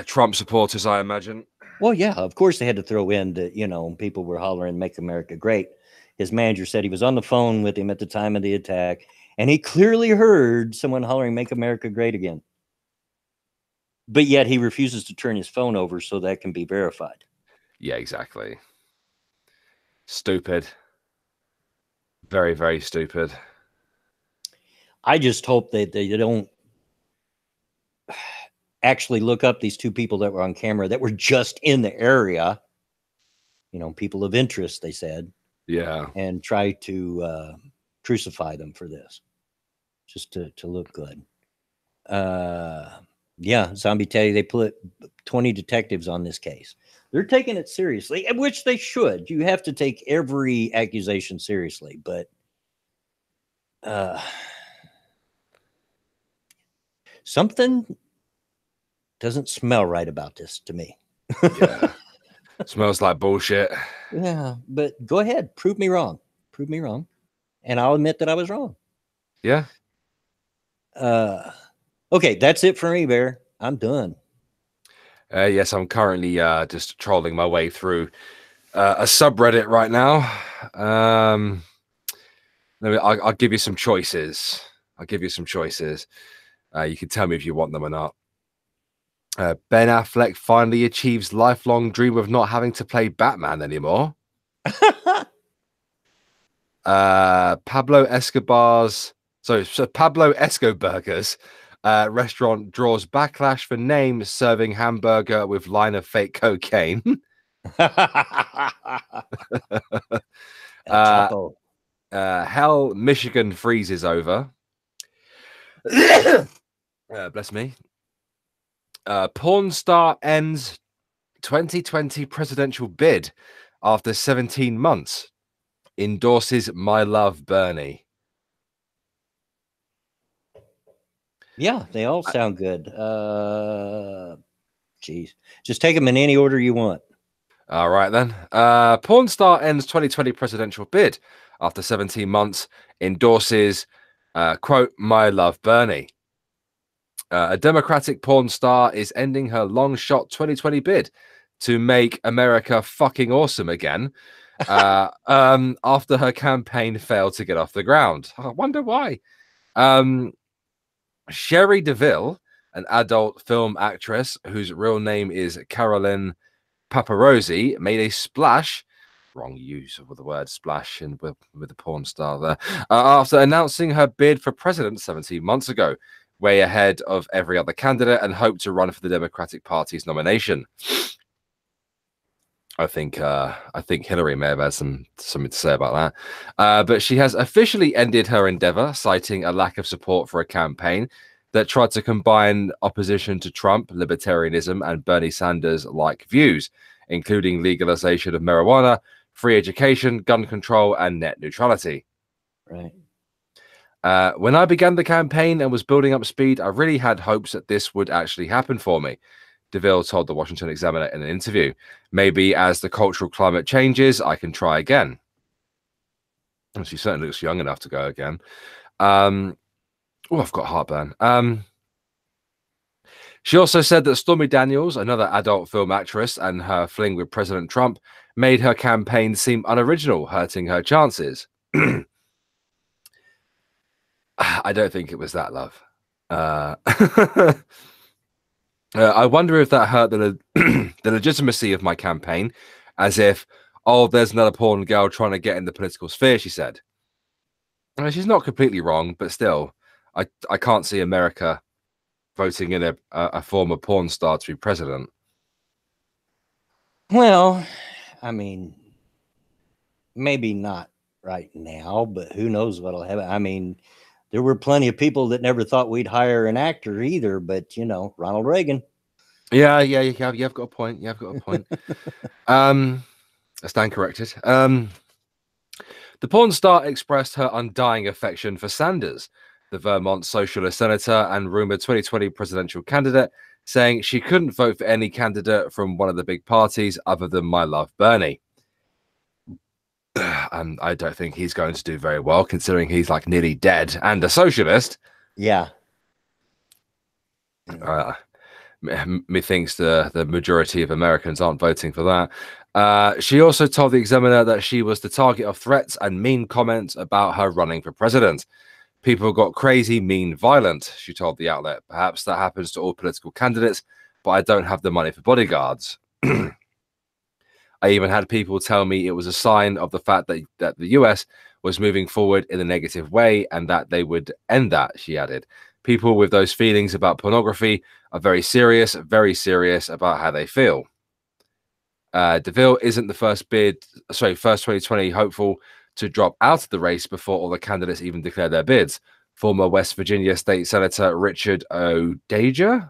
Trump supporters, I imagine. Well, yeah, of course they had to throw in that, people were hollering, "Make America Great." His manager said he was on the phone with him at the time of the attack, and he clearly heard someone hollering, "Make America Great Again." But yet he refuses to turn his phone over so that can be verified. Yeah, exactly. Stupid. Very, very stupid. I just hope that they don't actually look up these 2 people that were on camera that were just in the area, people of interest, they said. Yeah. And try to crucify them for this, just to look good. Yeah, Zombie Teddy, they put 20 detectives on this case. They're taking it seriously, which they should. You have to take every accusation seriously, but something doesn't smell right about this to me. Yeah. Smells like bullshit. Yeah, but go ahead. Prove me wrong. Prove me wrong. and I'll admit that I was wrong. Yeah. Okay, that's it for me, Bear. I'm done. Yes, I'm currently just trolling my way through a subreddit right now. I'll give you some choices. I'll give you some choices. You can tell me if you want them or not. Ben Affleck finally achieves lifelong dream of not having to play Batman anymore. Pablo Escobar's restaurant draws backlash for name serving hamburger with line of fake cocaine. Hell, Michigan freezes over. Bless me. Porn star ends 2020 presidential bid after 17 months. Endorses My Love Bernie. Yeah, they all sound good. Geez, just take them in any order you want. All right, then. Porn star ends 2020 presidential bid after 17 months. Endorses, quote, My Love Bernie. A Democratic porn star is ending her long shot 2020 bid to make America fucking awesome again after her campaign failed to get off the ground. I wonder why. Sherry DeVille, an adult film actress whose real name is Carolyn Paparosi, made a splash. Wrong use of the word splash and with the porn star there. After announcing her bid for president 17 months ago, way ahead of every other candidate, and hoped to run for the Democratic Party's nomination. I think Hillary may have had something to say about that. But she has officially ended her endeavor, citing a lack of support for a campaign that tried to combine opposition to Trump, libertarianism, and Bernie Sanders-like views, including legalization of marijuana, free education, gun control, and net neutrality. Right. When I began the campaign and was building up speed, I really had hopes that this would actually happen for me, DeVille told the Washington Examiner in an interview. Maybe as the cultural climate changes, I can try again. And she certainly looks young enough to go again. Oh, I've got heartburn. She also said that Stormy Daniels, another adult film actress, and her fling with President Trump made her campaign seem unoriginal, hurting her chances. I don't think it was that, love. I wonder if that hurt the legitimacy of my campaign, as if, oh, there's another porn girl trying to get in the political sphere, she said. She's not completely wrong, but still, I can't see America voting in a former porn star to be president. Well, I mean, maybe not right now, but who knows what'll happen. I mean, there were plenty of people that never thought we'd hire an actor either, but you know, Ronald Reagan. Yeah, you've got a point. You've got a point. I stand corrected. The porn star expressed her undying affection for Sanders, the Vermont socialist senator and rumored 2020 presidential candidate, saying she couldn't vote for any candidate from one of the big parties other than My Love Bernie. And I don't think he's going to do very well, considering he's like nearly dead and a socialist. Yeah. Methinks the majority of Americans aren't voting for that. She also told the Examiner that she was the target of threats and mean comments about her running for president. People got crazy, mean, violent, she told the outlet. Perhaps that happens to all political candidates, but I don't have the money for bodyguards. I even had people tell me it was a sign of the fact that the US was moving forward in a negative way and that they would end that, she added. People with those feelings about pornography are very serious about how they feel. DeVille isn't the first 2020 hopeful to drop out of the race before all the candidates even declare their bids. Former West Virginia State Senator Richard Odeja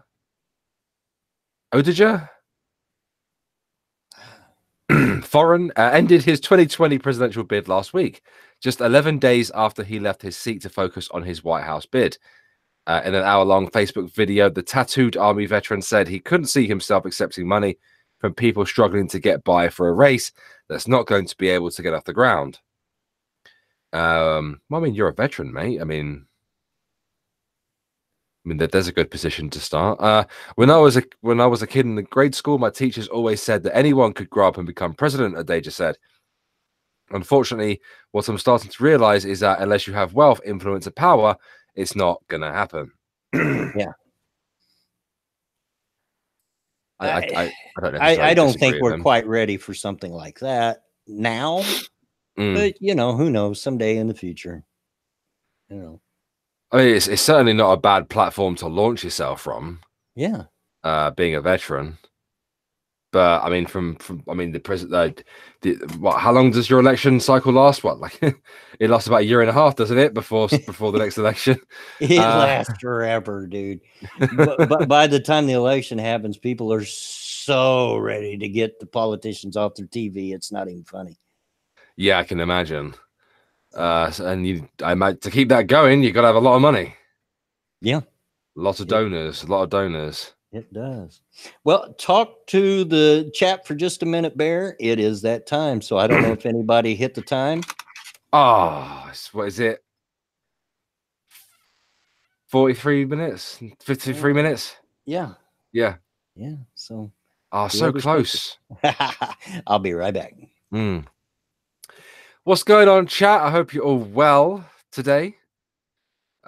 Foreign ended his 2020 presidential bid last week, just 11 days after he left his seat to focus on his White House bid. In an hour-long Facebook video, the tattooed Army veteran said he couldn't see himself accepting money from people struggling to get by for a race that's not going to be able to get off the ground. Well, I mean, you're a veteran, mate. I mean, there's a good position to start. When I was a kid in the grade school, my teachers always said that anyone could grow up and become president. They just said, unfortunately, what I'm starting to realize is that unless you have wealth, influence, and power, it's not gonna happen. Yeah. I don't necessarily I don't disagree think with we're him. quite ready for something like that now, but who knows? Someday in the future, I mean, it's certainly not a bad platform to launch yourself from. Yeah. Being a veteran, but I mean, from I mean, the president. How long does your election cycle last? What, like it lasts about a year and a half, doesn't it? Before the next election, it lasts forever, dude. but by the time the election happens, people are so ready to get the politicians off their TV. It's not even funny. Yeah, I can imagine. And I might to keep that going, you got to have a lot of money. Yeah, a lot of donors. It does. Well, talk to the chat for just a minute, Bear. It is that time, so I don't know if anybody hit the time. Oh, what is it? 43 minutes, 53 minutes. Yeah. So. So close. I'll be right back. What's going on, chat? I hope you're all well today.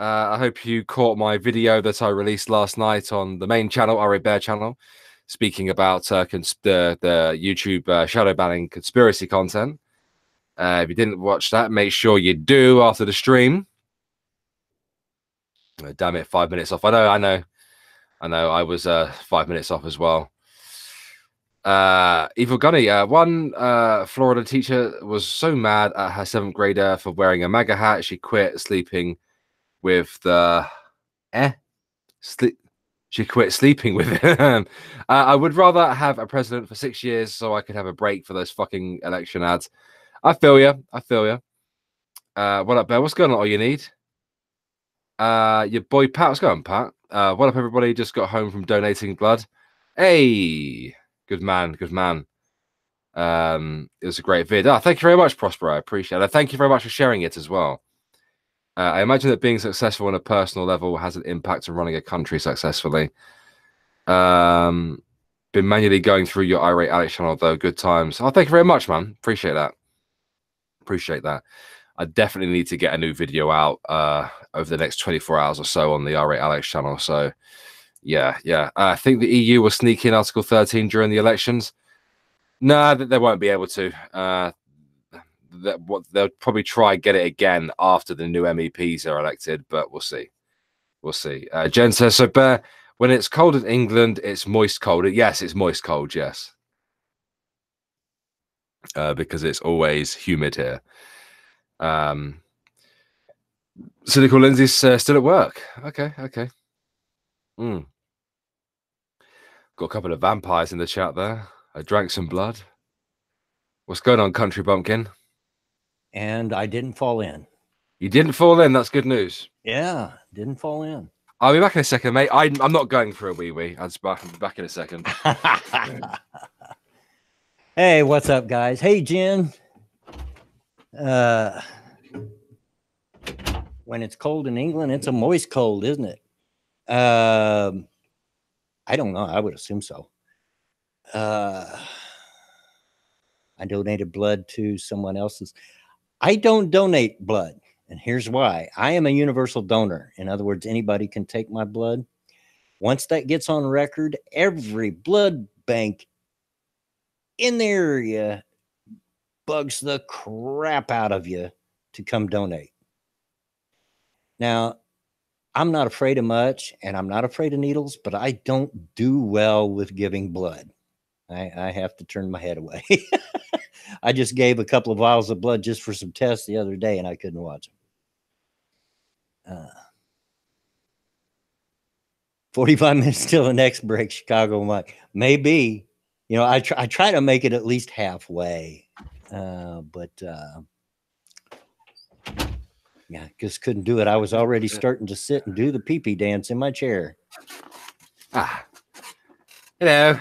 I hope you caught my video that I released last night on the main channel, RA Bear channel, speaking about the YouTube shadow banning conspiracy content. If you didn't watch that, make sure you do after the stream. Damn it, 5 minutes off. I know. I was 5 minutes off as well. Evil Gunny, one Florida teacher was so mad at her 7th grader for wearing a MAGA hat, she quit sleeping with the she quit sleeping with him. I would rather have a president for 6 years so I could have a break for those fucking election ads. I feel you. What up, Bear? What's going on? All you need? Your boy Pat. What's going on, Pat? What up, everybody? Just got home from donating blood. Hey, good man. It was a great vid. Thank you very much, Prosper. I appreciate it. Thank you very much for sharing it as well. I imagine that being successful on a personal level has an impact on running a country successfully. Been manually going through your irate Alex channel though. Good times. Thank you very much, man. Appreciate that. I definitely need to get a new video out over the next 24 hours or so on the R8 Alex channel. So, yeah. I think the EU will sneak in Article 13 during the elections. No, they won't be able to. They'll probably try get it again after the new MEPs are elected, but we'll see. Jen says, so Bear, when it's cold in England, it's moist cold. Yes, it's moist cold, yes. Because it's always humid here. Cynical Lindsay's still at work. Okay. Got a couple of vampires in the chat there. I drank some blood. What's going on, Country Bumpkin? And I didn't fall in. You didn't fall in? That's good news. Yeah, didn't fall in. I'll be back in a second, mate. I'm not going for a wee. I'll be back in a second. Hey, what's up, guys? Hey, Jen. When it's cold in England, it's a moist cold, isn't it? I don't know. I would assume so. I donated blood to someone else's. I don't donate blood, and here's why. I am a universal donor. In other words, anybody can take my blood. Once that gets on record, every blood bank in the area bugs the crap out of you to come donate. Now, I'm not afraid of much, and I'm not afraid of needles, but I don't do well with giving blood. I have to turn my head away. I just gave a couple of vials of blood just for some tests the other day, and I couldn't watch them. 45 minutes till the next break, Chicago Mike. Maybe, I try to make it at least halfway, but yeah, just couldn't do it. I was already starting to sit and do the pee-pee dance in my chair. Hello.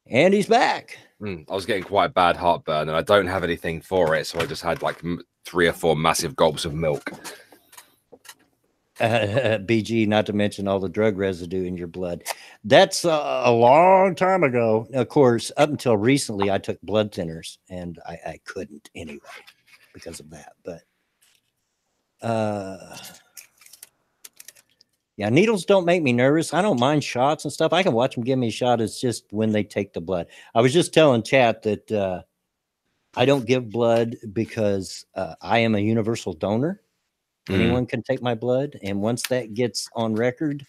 And he's back. I was getting quite bad heartburn, and I don't have anything for it, so I just had like 3 or 4 massive gulps of milk. BG, not to mention all the drug residue in your blood. That's a long time ago. Of course, up until recently, I took blood thinners, and I couldn't anyway because of that. But yeah, needles don't make me nervous. I don't mind shots and stuff. I can watch them give me a shot. It's just when they take the blood. I was just telling chat that I don't give blood because I am a universal donor. Anyone can take my blood. And once that gets on record,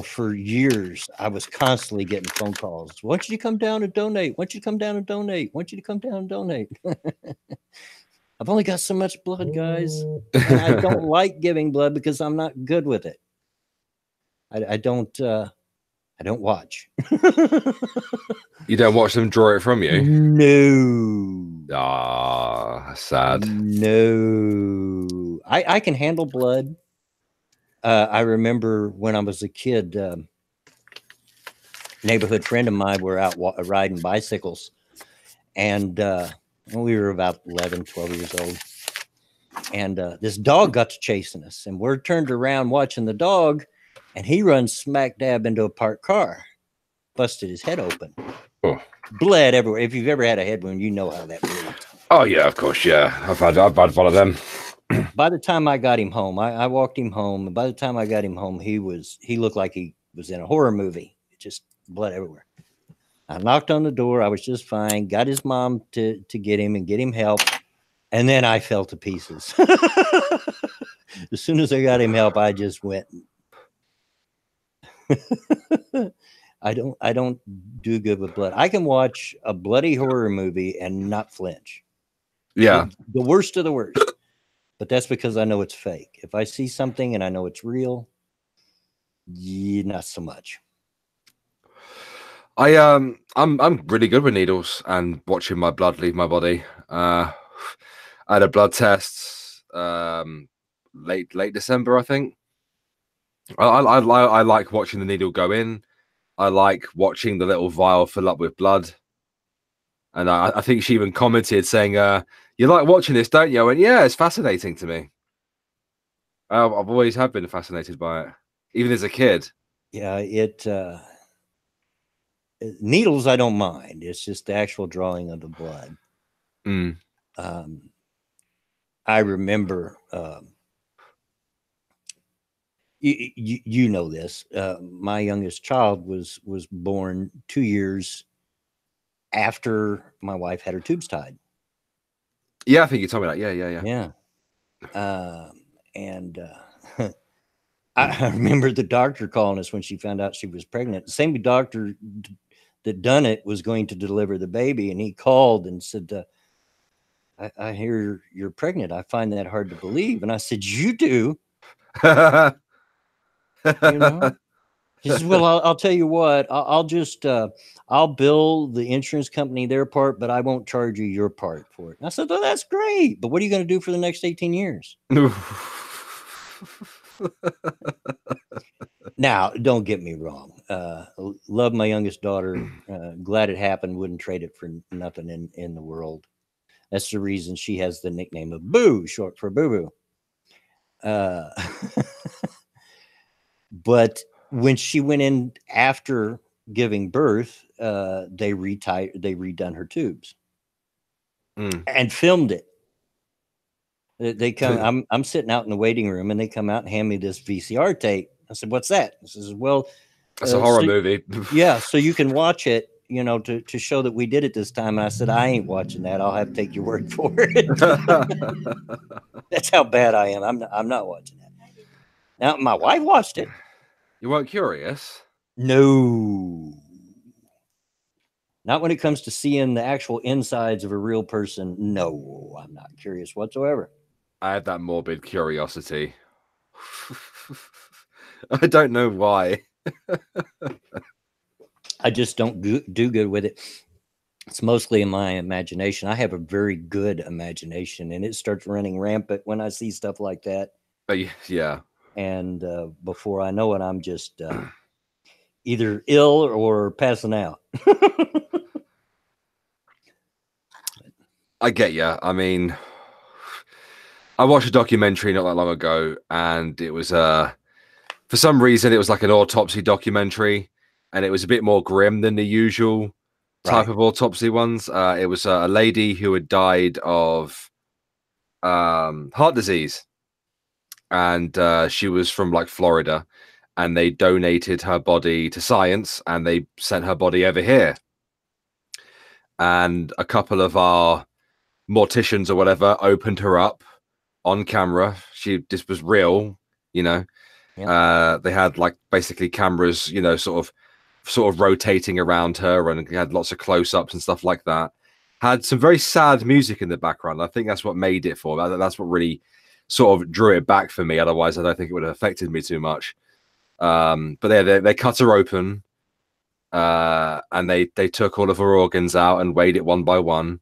for years, I was constantly getting phone calls. Why don't you come down and donate? Why don't you come down and donate? Why don't you come down and donate? I've only got so much blood, guys. And I don't like giving blood because I'm not good with it. I don't watch. You don't watch them draw it from you? No. Ah, sad. No. I can handle blood. I remember when I was a kid, neighborhood friend of mine were out riding bicycles, and we were about 11, 12 years old. And this dog got to chasing us, and we're turned around watching the dog, and he runs smack dab into a parked car, busted his head open. Oh. Bled everywhere. If you've ever had a head wound, you know how that bleeds. Oh yeah, of course, yeah. I've had one of them. By the time I got him home, I walked him home, and by the time I got him home, he looked like he was in a horror movie. Just blood everywhere. I knocked on the door. I was just fine. Got his mom to get him and get him help, and then I fell to pieces. As soon as I got him help, I just went. I don't do good with blood. I can watch a bloody horror movie and not flinch. Yeah. The worst of the worst. But that's because I know it's fake. If I see something and I know it's real, not so much. I'm really good with needles and watching my blood leave my body. I had a blood test late December, I think. I like watching the needle go in. I like watching the little vial fill up with blood. And I think she even commented saying, you like watching this, don't you? I went, yeah, it's fascinating to me. I've always have been fascinated by it, even as a kid. Yeah, needles I don't mind. It's just the actual drawing of the blood. I remember, you know this. My youngest child was born 2 years after my wife had her tubes tied. Yeah, I think you told me that. Yeah. And I remember the doctor calling us when she found out she was pregnant. The same doctor that done it was going to deliver the baby, and he called and said, I hear you're pregnant. I find that hard to believe. And I said, you do? You know? He says, well, I'll tell you what, I'll just, I'll bill the insurance company their part, but I won't charge you your part for it. And I said, well, that's great. But what are you going to do for the next 18 years? Now, don't get me wrong. Love my youngest daughter. Glad it happened. Wouldn't trade it for nothing in the world. That's the reason she has the nickname of Boo, short for Boo Boo. But when she went in after giving birth, they redone her tubes and filmed it. They come. I'm sitting out in the waiting room, and they come out and hand me this VCR tape. I said, "What's that?" He says, "Well, that's a horror movie." Yeah, so you can watch it, you know, to show that we did it this time. And I said, "I ain't watching that. I'll have to take your word for it." That's how bad I am. I'm not watching that. Now, my wife watched it. You weren't curious? No. Not when it comes to seeing the actual insides of a real person. No, I'm not curious whatsoever. I had that morbid curiosity. I don't know why. I just don't do good with it. It's mostly in my imagination. I have a very good imagination, and it starts running rampant when I see stuff like that. Yeah. And before I know it, I'm just either ill or passing out. I get you. I mean, I watched a documentary not that long ago, and it was for some reason it was like an autopsy documentary, and it was a bit more grim than the usual type Right. of autopsy ones. It was a lady who had died of heart disease, and she was from like Florida, and they donated her body to science, and they sent her body over here. And a couple of our morticians or whatever opened her up on camera. This was real, you know. Yep. They had like basically cameras, you know, sort of rotating around her, and had lots of close-ups and stuff like that. Had some very sad music in the background. I think that's what made it for me. That's what really sort of drew it back for me. Otherwise, I don't think it would have affected me too much. But they cut her open, and they took all of her organs out and weighed it one by one.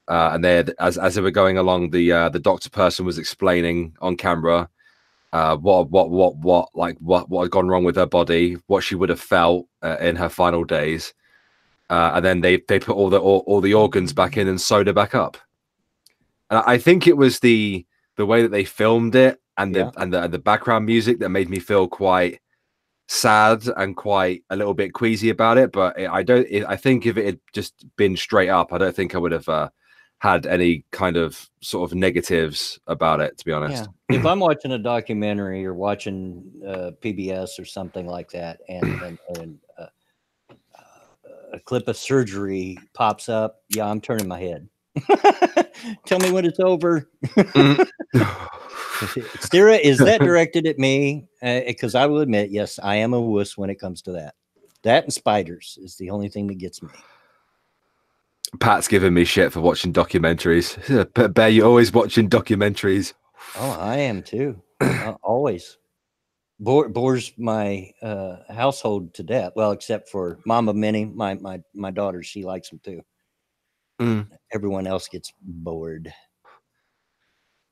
And they had, as they were going along, the doctor person was explaining on camera what had gone wrong with her body, what she would have felt in her final days, and then they put all the organs back in and sewed it back up. And I think it was the way that they filmed it and the background music that made me feel quite sad and quite a little bit queasy about it. But I think if it had just been straight up, I don't think I would have had any kind of sort of negatives about it, to be honest. Yeah. If I'm watching a documentary or watching PBS or something like that, and a clip of surgery pops up, yeah, I'm turning my head. Tell me when it's over. Sarah, is that directed at me? Because I will admit, yes, I am a wuss when it comes to that. That and spiders is the only thing that gets me. Pat's giving me shit for watching documentaries. Bear, you're always watching documentaries. Oh, I am too. Always. Bores my household to death. Well, except for Mama Minnie, my daughter, she likes them too. Everyone else gets bored.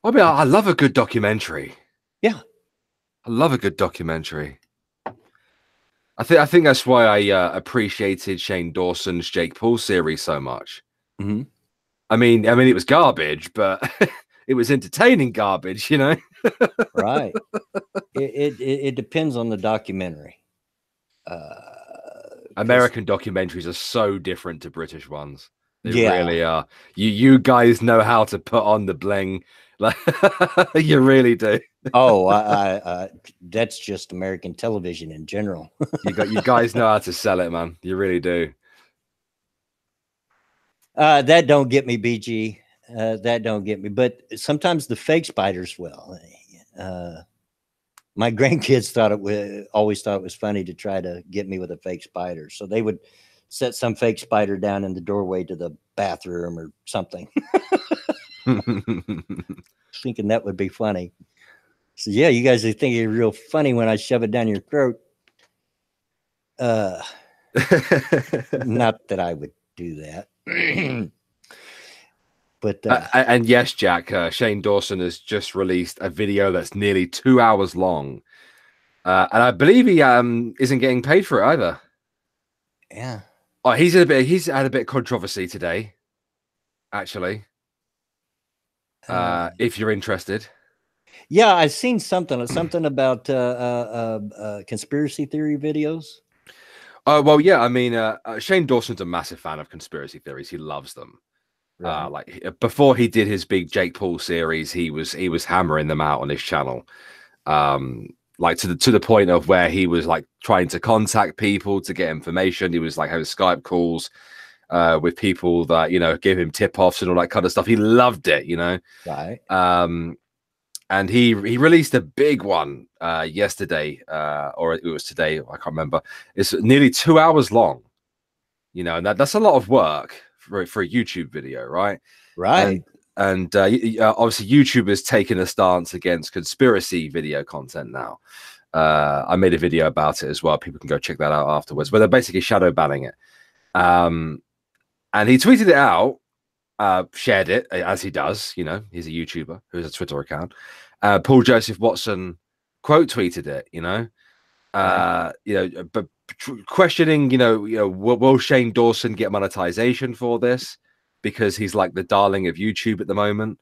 I mean, I love a good documentary. Yeah, I love a good documentary. I think that's why I appreciated Shane Dawson's Jake Paul series so much. Mm-hmm. I mean, it was garbage, but it was entertaining garbage, you know. Right. It depends on the documentary. American documentaries are so different to British ones. They really are. You guys know how to put on the bling. Like, you really do. Oh, that's just American television in general. You guys know how to sell it, man. You really do. That don't get me, BG. That don't get me. But sometimes the fake spiders will. My grandkids always thought it was funny to try to get me with a fake spider. So they would set some fake spider down in the doorway to the bathroom or something. Thinking that would be funny. So yeah, you guys think you're real funny when I shove it down your throat. Not that I would do that. But and yes, Jack, Shane Dawson has just released a video that's nearly 2 hours long, and I believe he isn't getting paid for it either. Yeah. Oh, he's had a bit of controversy today, actually. If you're interested. Yeah, I've seen something about conspiracy theory videos. Well, yeah. I mean, Shane Dawson's a massive fan of conspiracy theories. He loves them. Right. Like before he did his big Jake Paul series, he was hammering them out on his channel. Like to the point of where he was like trying to contact people to get information. He was like having Skype calls with people that, you know, give him tip-offs and all that kind of stuff. He loved it, you know. Right. And he released a big one yesterday, or it was today. I can't remember. It's nearly 2 hours long. You know, and that's a lot of work for a YouTube video, right? Right. And obviously YouTube has taken a stance against conspiracy video content now. I made a video about it as well. People can go check that out afterwards, but they're basically shadow banning it. And he tweeted it out, shared it as he does. You know, he's a YouTuber who has a Twitter account. Paul Joseph Watson quote tweeted it. You know, but questioning, will Shane Dawson get monetization for this? because he's like the darling of YouTube at the moment.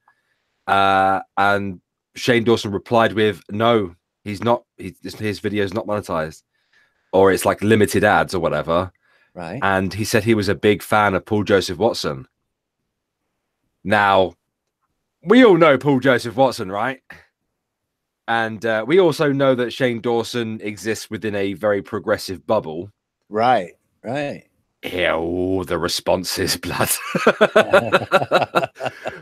And Shane Dawson replied with, "No, he's not. His video is not monetized, or it's like limited ads or whatever." Right. And he said he was a big fan of Paul Joseph Watson. Now, we all know Paul Joseph Watson, right? And we also know that Shane Dawson exists within a very progressive bubble. Right. Right. Yeah, all the responses, blood.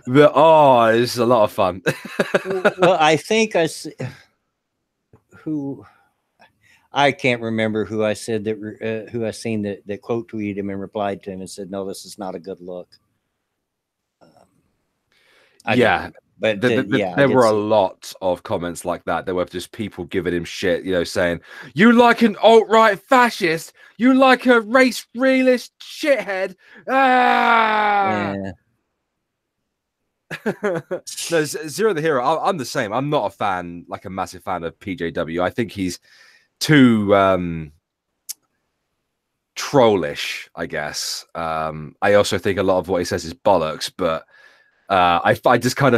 It's a lot of fun. Well, I think who I can't remember who I said that who I seen that quote tweeted him and replied to him and said, "No, this is not a good look." Yeah, but there were a lot of comments like that. There were just people giving him shit, you know, saying, "You like an alt-right fascist? You like a race realist shithead?" Ah! Yeah. No, Zero the Hero. I'm the same. I'm not a fan, like a massive fan of PJW. I think he's too trollish, I guess. I also think a lot of what he says is bollocks, but I kind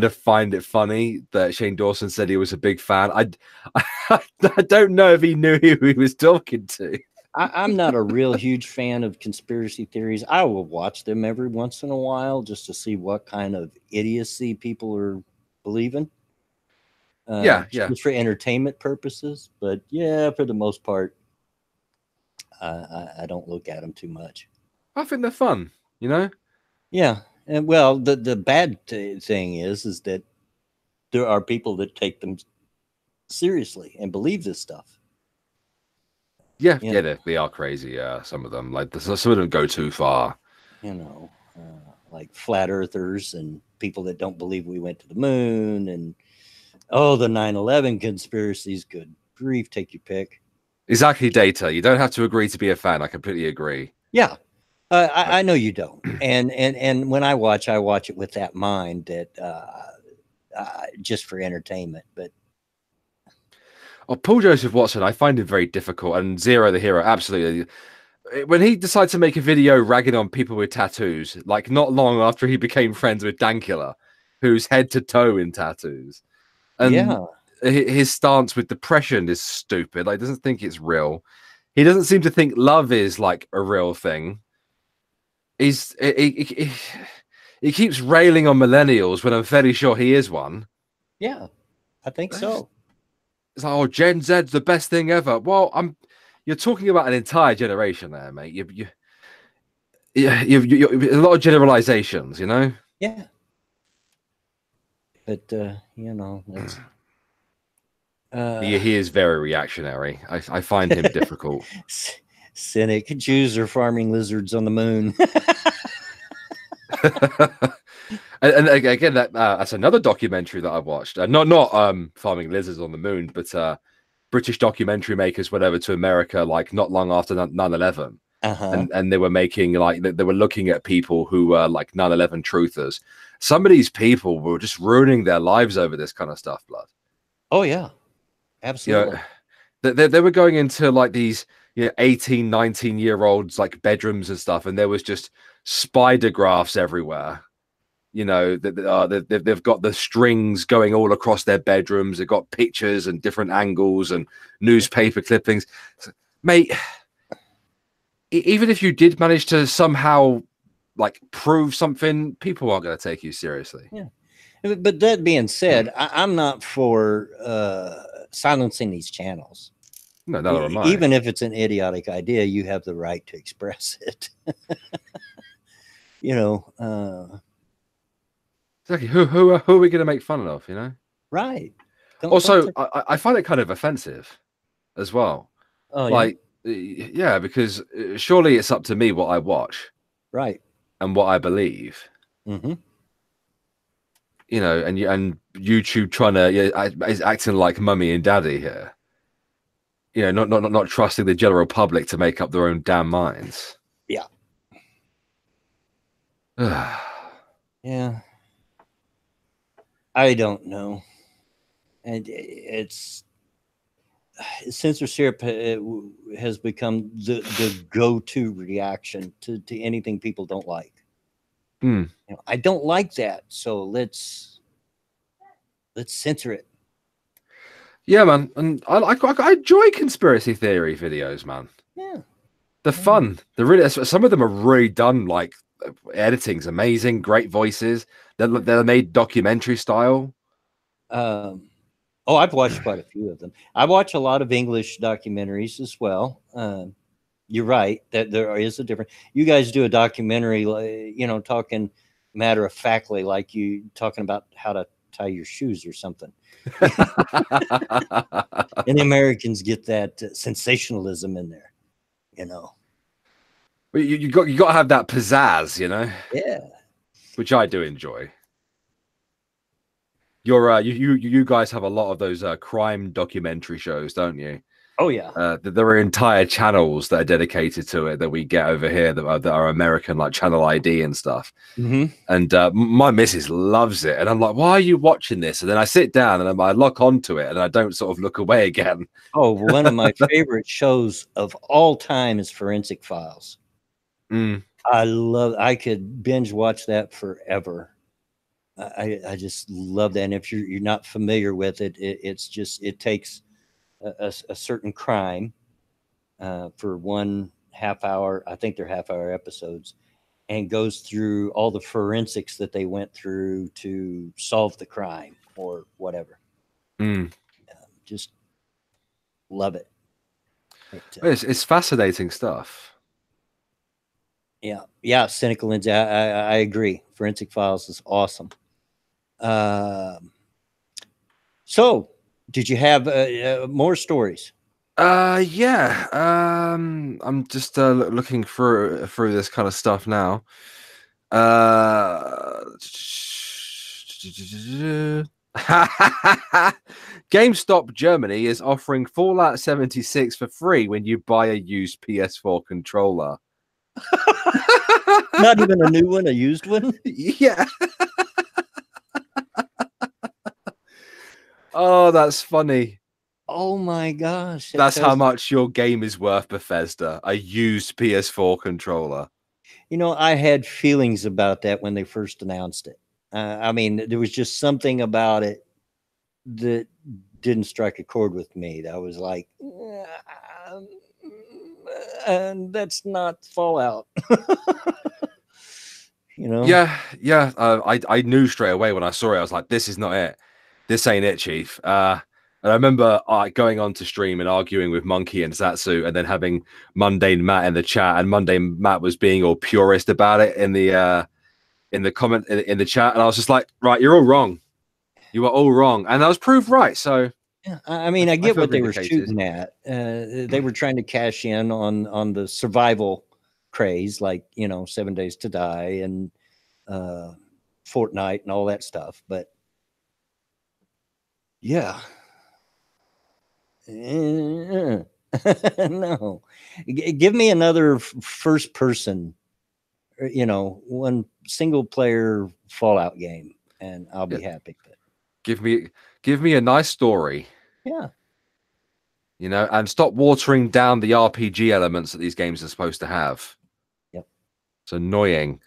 of find it funny that Shane Dawson said he was a big fan. I don't know if he knew who he was talking to. I'm not a real huge fan of conspiracy theories. I will watch them every once in a while just to see what kind of idiocy people are believing. Just for entertainment purposes. But yeah, for the most part, I don't look at them too much. I think they're fun, you know. Yeah, and well, the bad thing is that there are people that take them seriously and believe this stuff. Yeah, they are crazy. Yeah, some of them, like some of them go too far. You know, like flat earthers and people that don't believe we went to the moon, and the 9/11 conspiracies. Good grief, take your pick. Exactly, Data. You don't have to agree to be a fan. I completely agree. Yeah, I know you don't. And when I watch it with that mind that just for entertainment. But Paul Joseph Watson, I find him very difficult. And Zero the Hero, absolutely. When he decided to make a video ragging on people with tattoos, like not long after he became friends with Dankula, who's head to toe in tattoos, and his stance with depression is stupid. Like, doesn't think it's real. He doesn't seem to think love is like a real thing. He keeps railing on millennials when I'm fairly sure he is one. Yeah, I think so. It's like, oh, Gen Z's the best thing ever. Well, you're talking about an entire generation there, mate. You a lot of generalizations, you know. Yeah, but you know, that's. He is very reactionary. I find him difficult. Cynic. Jews are farming lizards on the moon. and again, that's another documentary that I watched. Not farming lizards on the moon, but British documentary makers went over to America like not long after 9/11, and they were making like they were looking at people who were like 9/11 truthers. Some of these people were just ruining their lives over this kind of stuff, blood. Oh yeah, absolutely. You know, they were going into like these 18, 19-year-olds like bedrooms and stuff, and there was just spider graphs everywhere. You know, they've got the strings going all across their bedrooms. They've got pictures and different angles and newspaper clippings. Mate, even if you did manage to somehow like prove something, people aren't going to take you seriously. Yeah. But that being said, I'm not for silencing these channels. No, neither am I. Even if it's an idiotic idea, you have the right to express it. You know, exactly. Who are we going to make fun of? You know, right? Also, I find it kind of offensive as well. Oh, like, yeah, because surely it's up to me what I watch, right, and what I believe. Mm-hmm. You know, and YouTube trying to is acting like mummy and daddy here. You know, not trusting the general public to make up their own damn minds. Yeah. Yeah. I don't know. And it's censorship has become the go-to reaction to anything people don't like. Mm. You know, I don't like that, so let's censor it. Yeah, man, and I enjoy conspiracy theory videos, man. Yeah. They're fun. They're really, some of them are really done. Like editing's amazing, great voices. They're made documentary style. Oh, I've watched quite a few of them. I watch a lot of English documentaries as well. You're right that there is a difference. You guys do a documentary, you know, talking matter of factly, like you talking about how to tie your shoes or something. And the Americans get that sensationalism in there, you know. But you got to have that pizzazz, you know, Yeah. which I do enjoy. You guys have a lot of those crime documentary shows, don't you? Oh yeah. There are entire channels that are dedicated to it that we get over here that are American, like Channel ID and stuff. Mm-hmm. And my missus loves it, and I'm like, "Why are you watching this?" And then I sit down and I lock onto it, and I don't sort of look away again. Oh, one of my favorite shows of all time is Forensic Files. Mm. I could binge watch that forever. I just love that. And if you're not familiar with it, it's just, it takes a certain crime for 1/2 hour. I think they're 1/2 hour episodes, and goes through all the forensics that they went through to solve the crime or whatever. Mm. Just love it. It's fascinating stuff. Yeah, cynical and I agree. Forensic Files is awesome. So, did you have more stories? Yeah. I'm just looking through this kind of stuff now. GameStop Germany is offering Fallout 76 for free when you buy a used PS4 controller. Not even a new one, a used one? Yeah. Oh, that's funny. Oh my gosh. That's how much your game is worth, Bethesda. A used PS4 controller. You know, I had feelings about that when they first announced it. I mean, there was just something about it that didn't strike a chord with me. That was like, and that's not Fallout. You know? Yeah. I knew straight away when I saw it. I was like, this is not it. This ain't it, Chief. And I remember going on to stream and arguing with Monkey and Zatsu, and then having Mundane Matt in the chat, and Mundane Matt was being all purist about it in the comment in the chat, and I was just like, right, you're all wrong. You are all wrong, and I was proved right. So yeah, I mean, I get what they were vindicated. shooting at. They were trying to cash in on the survival craze, like, you know, 7 Days to Die and Fortnite and all that stuff. But yeah, no, give me another first person, you know, one single player Fallout game, and I'll be happy. But give me a nice story. Yeah. You know, and stop watering down the RPG elements that these games are supposed to have. Yep. It's annoying.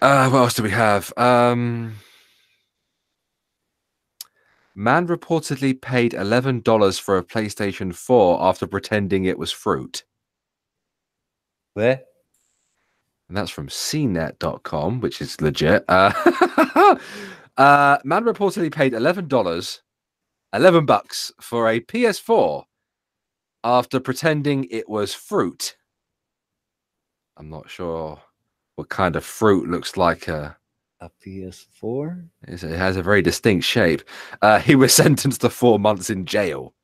What else do we have? Man reportedly paid $11 for a PlayStation 4 after pretending it was fruit. Where? And that's from cnet.com, which is legit. Man reportedly paid $11 for a PS4 after pretending it was fruit. I'm not sure what kind of fruit looks like a PS4. It has a very distinct shape. He was sentenced to 4 months in jail.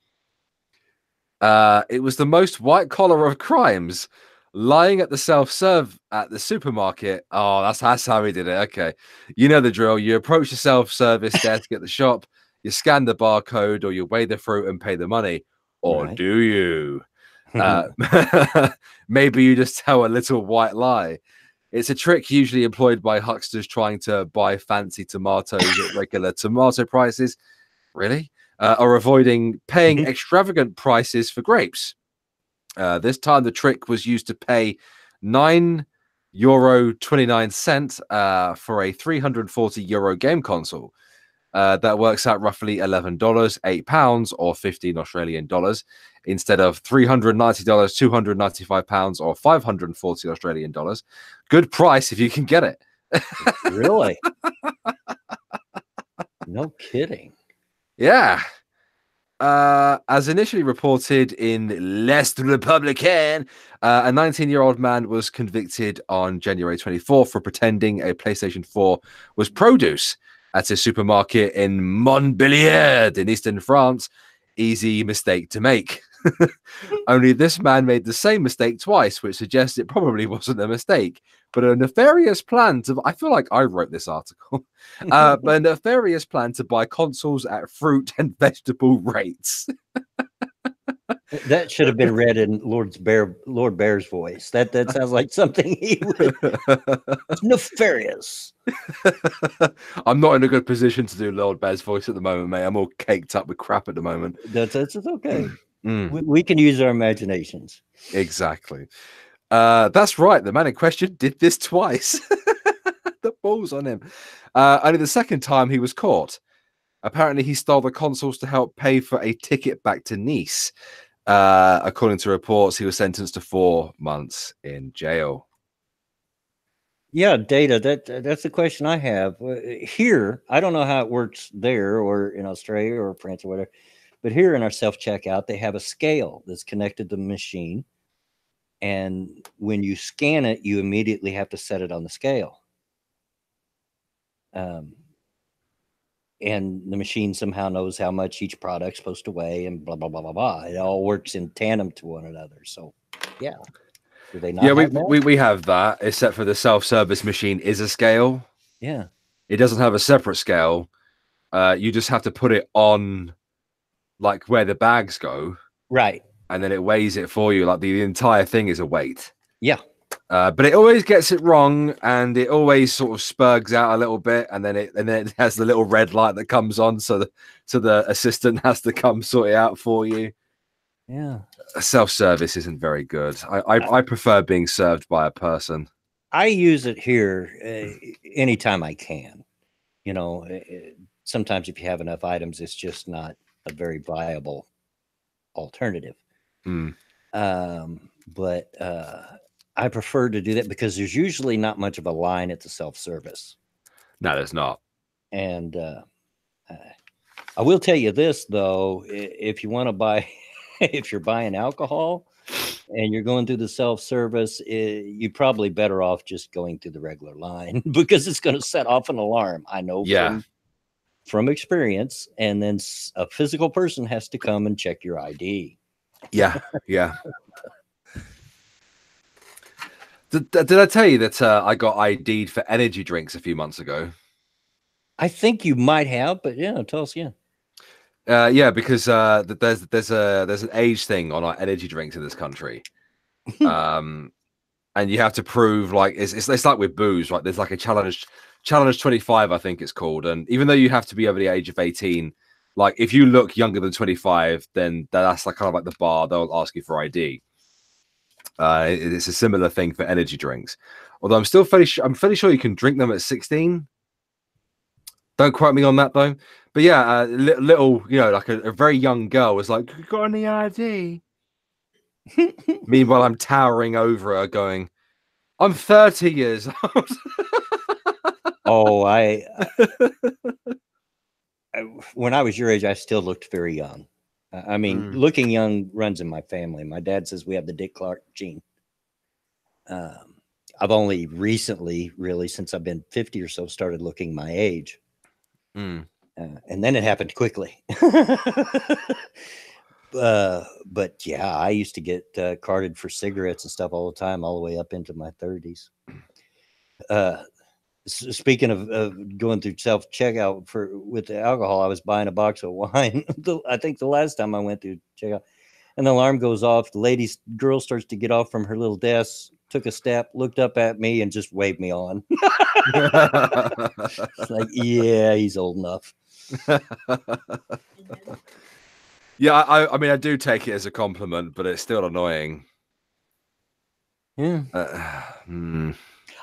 It was the most white collar of crimes, lying at the self-serve at the supermarket. Oh, that's how he did it. Okay, you know the drill. You approach the self-service desk at the shop, you scan the barcode, or you weigh the fruit and pay the money. Or Right. do you? Maybe you just tell a little white lie. It's a trick usually employed by hucksters trying to buy fancy tomatoes at regular tomato prices. Really? Or avoiding paying extravagant prices for grapes. This time the trick was used to pay €9 euro 29 cent for a 340 euro game console. That works out roughly $11, £8, or 15 Australian dollars, instead of $390, £295, or 540 Australian dollars. Good price if you can get it. Really? No kidding. Yeah. As initially reported in L'Est Républicain, a 19-year-old man was convicted on January 24th for pretending a PlayStation 4 was produce at a supermarket in Montbéliard in eastern France. Easy mistake to make. Only this man made the same mistake twice, which suggests it probably wasn't a mistake, but a nefarious plan to... I feel like I wrote this article. But a nefarious plan to buy consoles at fruit and vegetable rates. That should have been read in Lord Bear's voice. That sounds like something he would. It's nefarious. I'm not in a good position to do Lord Bear's voice at the moment, mate. I'm all caked up with crap at the moment. That's okay. We can use our imaginations. Exactly. That's right. The man in question did this twice. The ball's on him. Only the second time he was caught. Apparently, he stole the consoles to help pay for a ticket back to Nice. According to reports, he was sentenced to 4 months in jail. Yeah, data. That's the question I have. Here, I don't know how it works there or in Australia or France or whatever, but here in our self-checkout, they have a scale that's connected to the machine. And when you scan it, you immediately have to set it on the scale. And the machine somehow knows how much each product's supposed to weigh and blah, blah, blah, blah, blah. It all works in tandem to one another. So, yeah. Do they not have that? we have that, except for the self-service machine is a scale. Yeah. It doesn't have a separate scale. You just have to put it on, like, where the bags go. Right. And then it weighs it for you. Like, the entire thing is a weight. Yeah. But it always gets it wrong, and it always sort of spurgs out a little bit, and then it has the little red light that comes on, so the assistant has to come sort it out for you. Yeah. Self-service isn't very good. I prefer being served by a person. I use it here anytime I can. You know, sometimes if you have enough items, it's just not a very viable alternative. But I prefer to do that because there's usually not much of a line at the self-service. No, there's not. And I will tell you this, though, if you want to buy, if you're buying alcohol and you're going through the self-service, you're probably better off just going through the regular line because it's going to set off an alarm. I know from experience. And then a physical person has to come and check your ID. Yeah. Did I tell you that I got ID'd for energy drinks a few months ago? I think you might have, but yeah, tell us. Yeah, because there's an age thing on our energy drinks in this country, and you have to prove, like, it's like with booze, right? There's like a challenge 25, I think it's called, and even though you have to be over the age of 18, like if you look younger than 25, then that's like kind of like the bar. They'll ask you for ID. It's a similar thing for energy drinks, although I'm fairly sure you can drink them at 16. Don't quote me on that though. But yeah, little, you know, like a very young girl was like, "You got any ID?" Meanwhile, I'm towering over her, going, "I'm 30 years old." Oh, when I was your age, I still looked very young. I mean, looking young runs in my family. My dad says we have the Dick Clark gene. I've only recently, really, since I've been 50 or so, started looking my age. And then it happened quickly. But yeah, I used to get carded for cigarettes and stuff all the time, all the way up into my 30s. Speaking of going through self-checkout with the alcohol, I was buying a box of wine. I think the last time I went through checkout, and the alarm goes off. The girl starts to get off from her little desk, took a step, looked up at me, and just waved me on. It's like, yeah, he's old enough. Yeah, I mean, I do take it as a compliment, but it's still annoying. Yeah.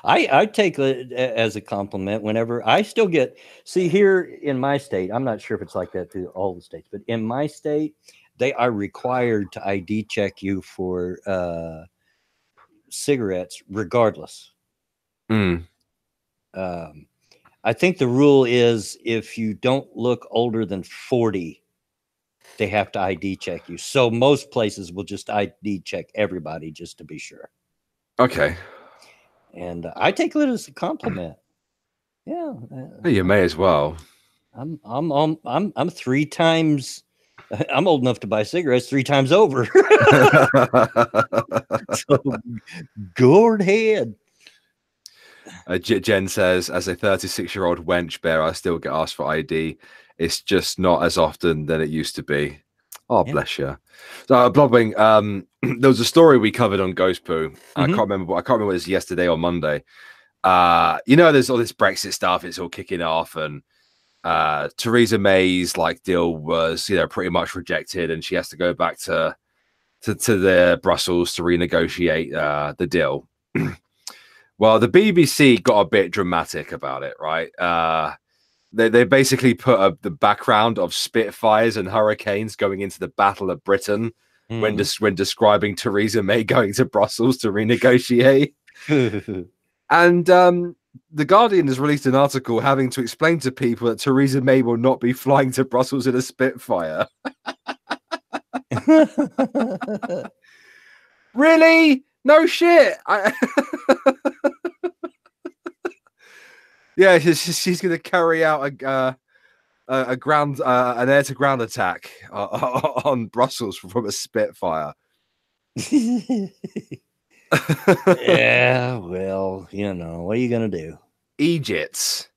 I take it as a compliment whenever I still get, see here in my state, I'm not sure if it's like that through all the states, but in my state, they are required to ID check you for cigarettes regardless. Mm. I think the rule is if you don't look older than 40, they have to ID check you. So most places will just ID check everybody just to be sure. Okay. And I take it as a compliment. Yeah, You may as well. I'm 3 times. I'm old enough to buy cigarettes 3 times over. So go ahead. Jen says, as a 36-year-old wench bear, I still get asked for ID. It's just not as often than it used to be. Oh, yeah. Bless you. So, Bloodwing, there was a story we covered on Ghost Poo. I can't remember what it was, yesterday or Monday. There's all this Brexit stuff. It's all kicking off, and Theresa May's deal was, pretty much rejected, and she has to go back to the Brussels to renegotiate the deal. Well, the BBC got a bit dramatic about it, right? They basically put up the background of Spitfires and Hurricanes going into the Battle of Britain when describing Theresa May going to Brussels to renegotiate. And The Guardian has released an article having to explain to people that Theresa May will not be flying to Brussels in a Spitfire. Really? No shit. Yeah, she's going to carry out an air-to-ground attack on Brussels from a Spitfire. Yeah, well, what are you going to do? Egypts.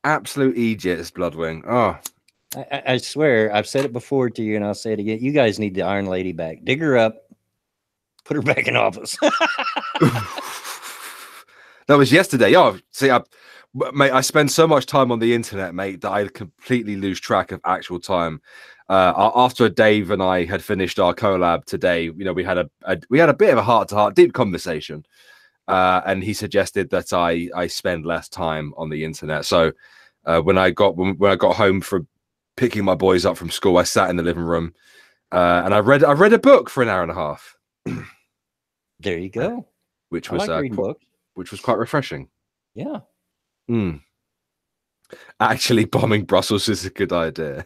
Absolute Egypts, Bloodwing. Oh. I swear, I've said it before to you, and I'll say it again. You guys need the Iron Lady back. Dig her up. Put her back in office. That was yesterday. Oh, see, mate, I spend so much time on the internet, mate, that I completely lose track of actual time. After Dave and I had finished our collab today, we had a bit of a heart-to-heart, deep conversation, and he suggested that I spend less time on the internet. So when I got home from picking my boys up from school, I sat in the living room and I read a book for an hour and a half. There you go. Which was quite refreshing. Yeah. Actually, bombing Brussels is a good idea.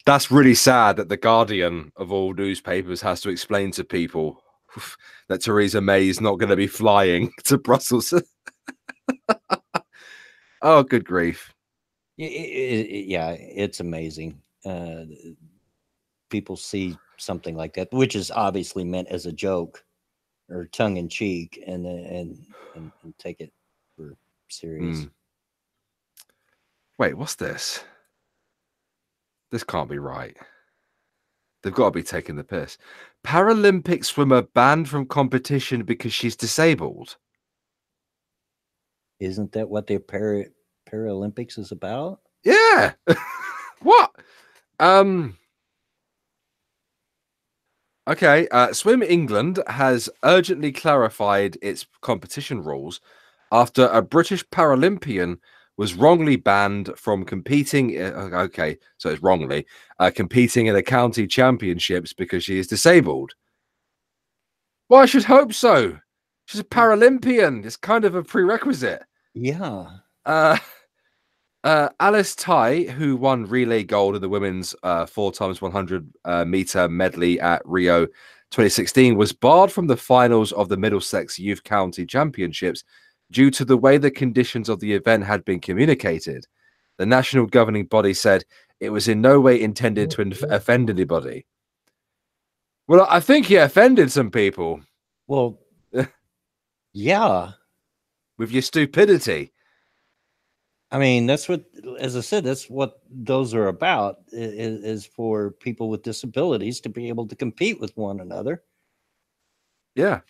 That's really sad that the Guardian of all newspapers has to explain to people that Theresa May is not going to be flying to Brussels. Oh, good grief. Yeah, it's amazing. People see something like that, which is obviously meant as a joke or tongue in cheek, and take it for serious. Wait, what's this? This can't be right. They've got to be taking the piss. Paralympic swimmer banned from competition because she's disabled. Isn't that what the Paralympics is about? Yeah. What? Okay. Swim England has urgently clarified its competition rules after a British Paralympian was wrongly banned from competing. Okay, so it's wrongly competing in the county championships because she is disabled. Well, I should hope so. She's a Paralympian. It's kind of a prerequisite. Yeah. Alice Tai, who won relay gold in the women's 4x100 meter medley at Rio 2016, was barred from the finals of the Middlesex Youth County Championships due to the way the conditions of the event had been communicated. The national governing body said it was in no way intended to offend anybody. Well, I think he offended some people. Well, yeah. With your stupidity. I mean, that's what, as I said, that's what those are about, is for people with disabilities to be able to compete with one another. Yeah.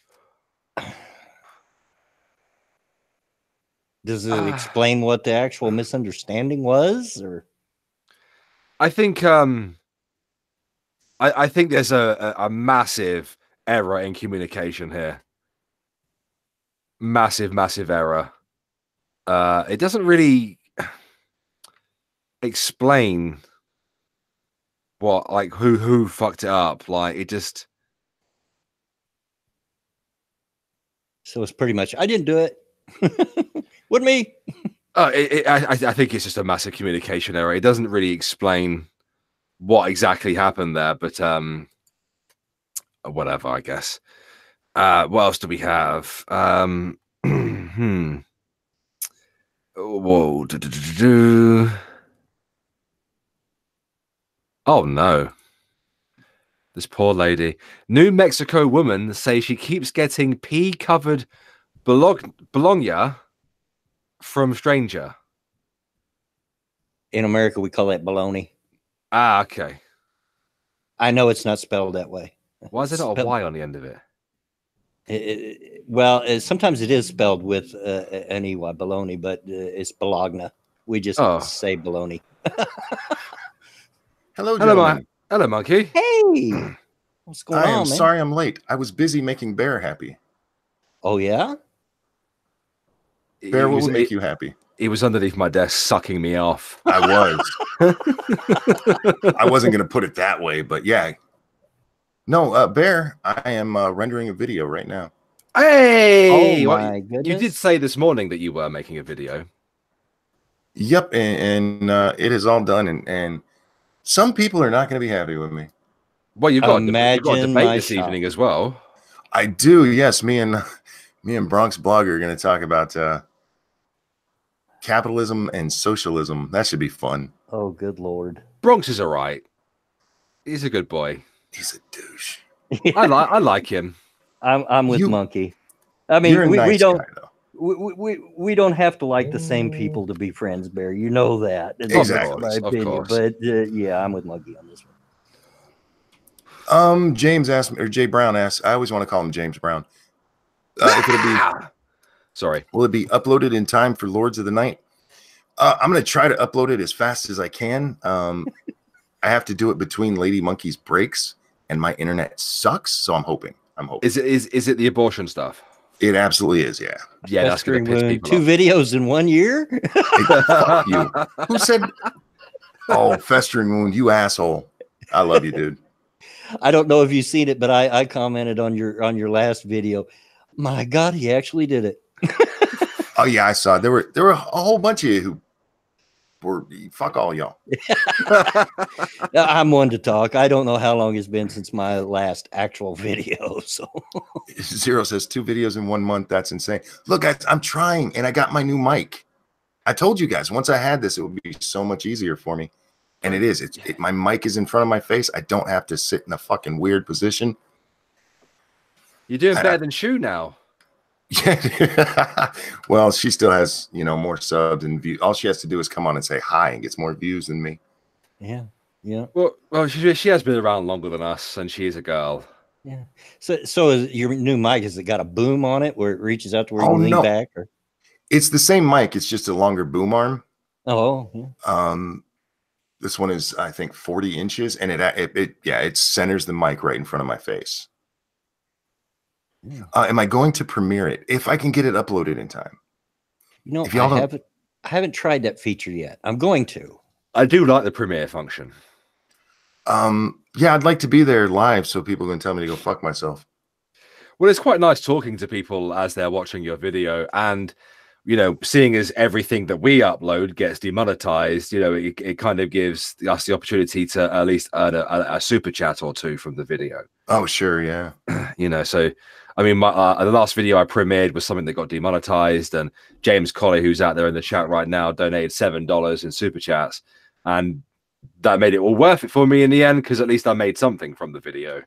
Does it explain what the actual misunderstanding was, or? I think I think there's a massive error in communication here. Massive, massive error. It doesn't really explain what, like, who fucked it up. Like, it just. So it's pretty much, I didn't do it. Wasn't me. I think it's just a massive communication error. It doesn't really explain what exactly happened there, but whatever, I guess. What else do we have? Whoa. Oh no. This poor lady. New Mexico woman says she keeps getting pea-covered bologna from stranger. In America, we call that baloney. Ah, okay. I know it's not spelled that way. Why is there not a Y on the end of it? Well, sometimes it is spelled with an EY, baloney, but it's bologna. We just say baloney. Hello, gentlemen. Hello, monkey. Hey, what's going on, man? I am sorry I'm late. I was busy making Bear happy. Oh, yeah? Bear, what will make you happy? He was underneath my desk sucking me off. I was. I wasn't going to put it that way, but yeah. No, Bear, I am rendering a video right now. Hey! Oh, my goodness. You did say this morning that you were making a video. Yep, and it is all done, and some people are not going to be happy with me. Well, you've got a debate this evening as well. I do, yes. Me and Bronx Blogger are going to talk about capitalism and socialism. That should be fun. Oh, good Lord. Bronx is all right. He's a good boy. He's a douche. I like him. I'm with Monkey. I mean, we don't. We don't have to like the same people to be friends, Bear. You know that. Exactly. My opinion. But yeah, I'm with Monkey on this one. James asked me, or Jay Brown asked. I always want to call him James Brown. If it'll be, sorry, will it be uploaded in time for Lords of the Night? I'm going to try to upload it as fast as I can. I have to do it between Lady Monkey's breaks, and my internet sucks. So I'm hoping. Is it the abortion stuff? It absolutely is, yeah. Yeah, that's going to piss people off. 2 videos in 1 year? Hey, fuck you. Who said? Oh, festering wound, you asshole. I love you, dude. I don't know if you've seen it, but I commented on your last video. My God, he actually did it. Oh yeah, I saw it. There were a whole bunch of you who were fuck all y'all. I'm one to talk. I don't know how long it's been since my last actual video. So Zero says 2 videos in 1 month. That's insane. Look, I'm trying, and I got my new mic. I told you guys once I had this, it would be so much easier for me, and it is. My mic is in front of my face. I don't have to sit in a fucking weird position. You're doing better than Shu now. Yeah. Well, she still has, more subs and views. All she has to do is come on and say hi and gets more views than me. Yeah. Yeah. Well, she has been around longer than us, and she is a girl. Yeah. So is your new mic, has it got a boom on it where it reaches out to where you lean back? Or? It's the same mic. It's just a longer boom arm. Oh, yeah. This one is, I think, 40 inches, and it centers the mic right in front of my face. Am I going to premiere it if I can get it uploaded in time? I haven't tried that feature yet. I'm going to. I do like the premiere function. Yeah, I'd like to be there live so people can tell me to go fuck myself. Well, it's quite nice talking to people as they're watching your video, and seeing as everything that we upload gets demonetized, it kind of gives us the opportunity to at least earn a super chat or 2 from the video. Oh, sure, yeah. So I mean, the last video I premiered was something that got demonetized, and James Colley, who's out there in the chat right now, donated $7 in super chats, and that made it all worth it for me in the end, because at least I made something from the video.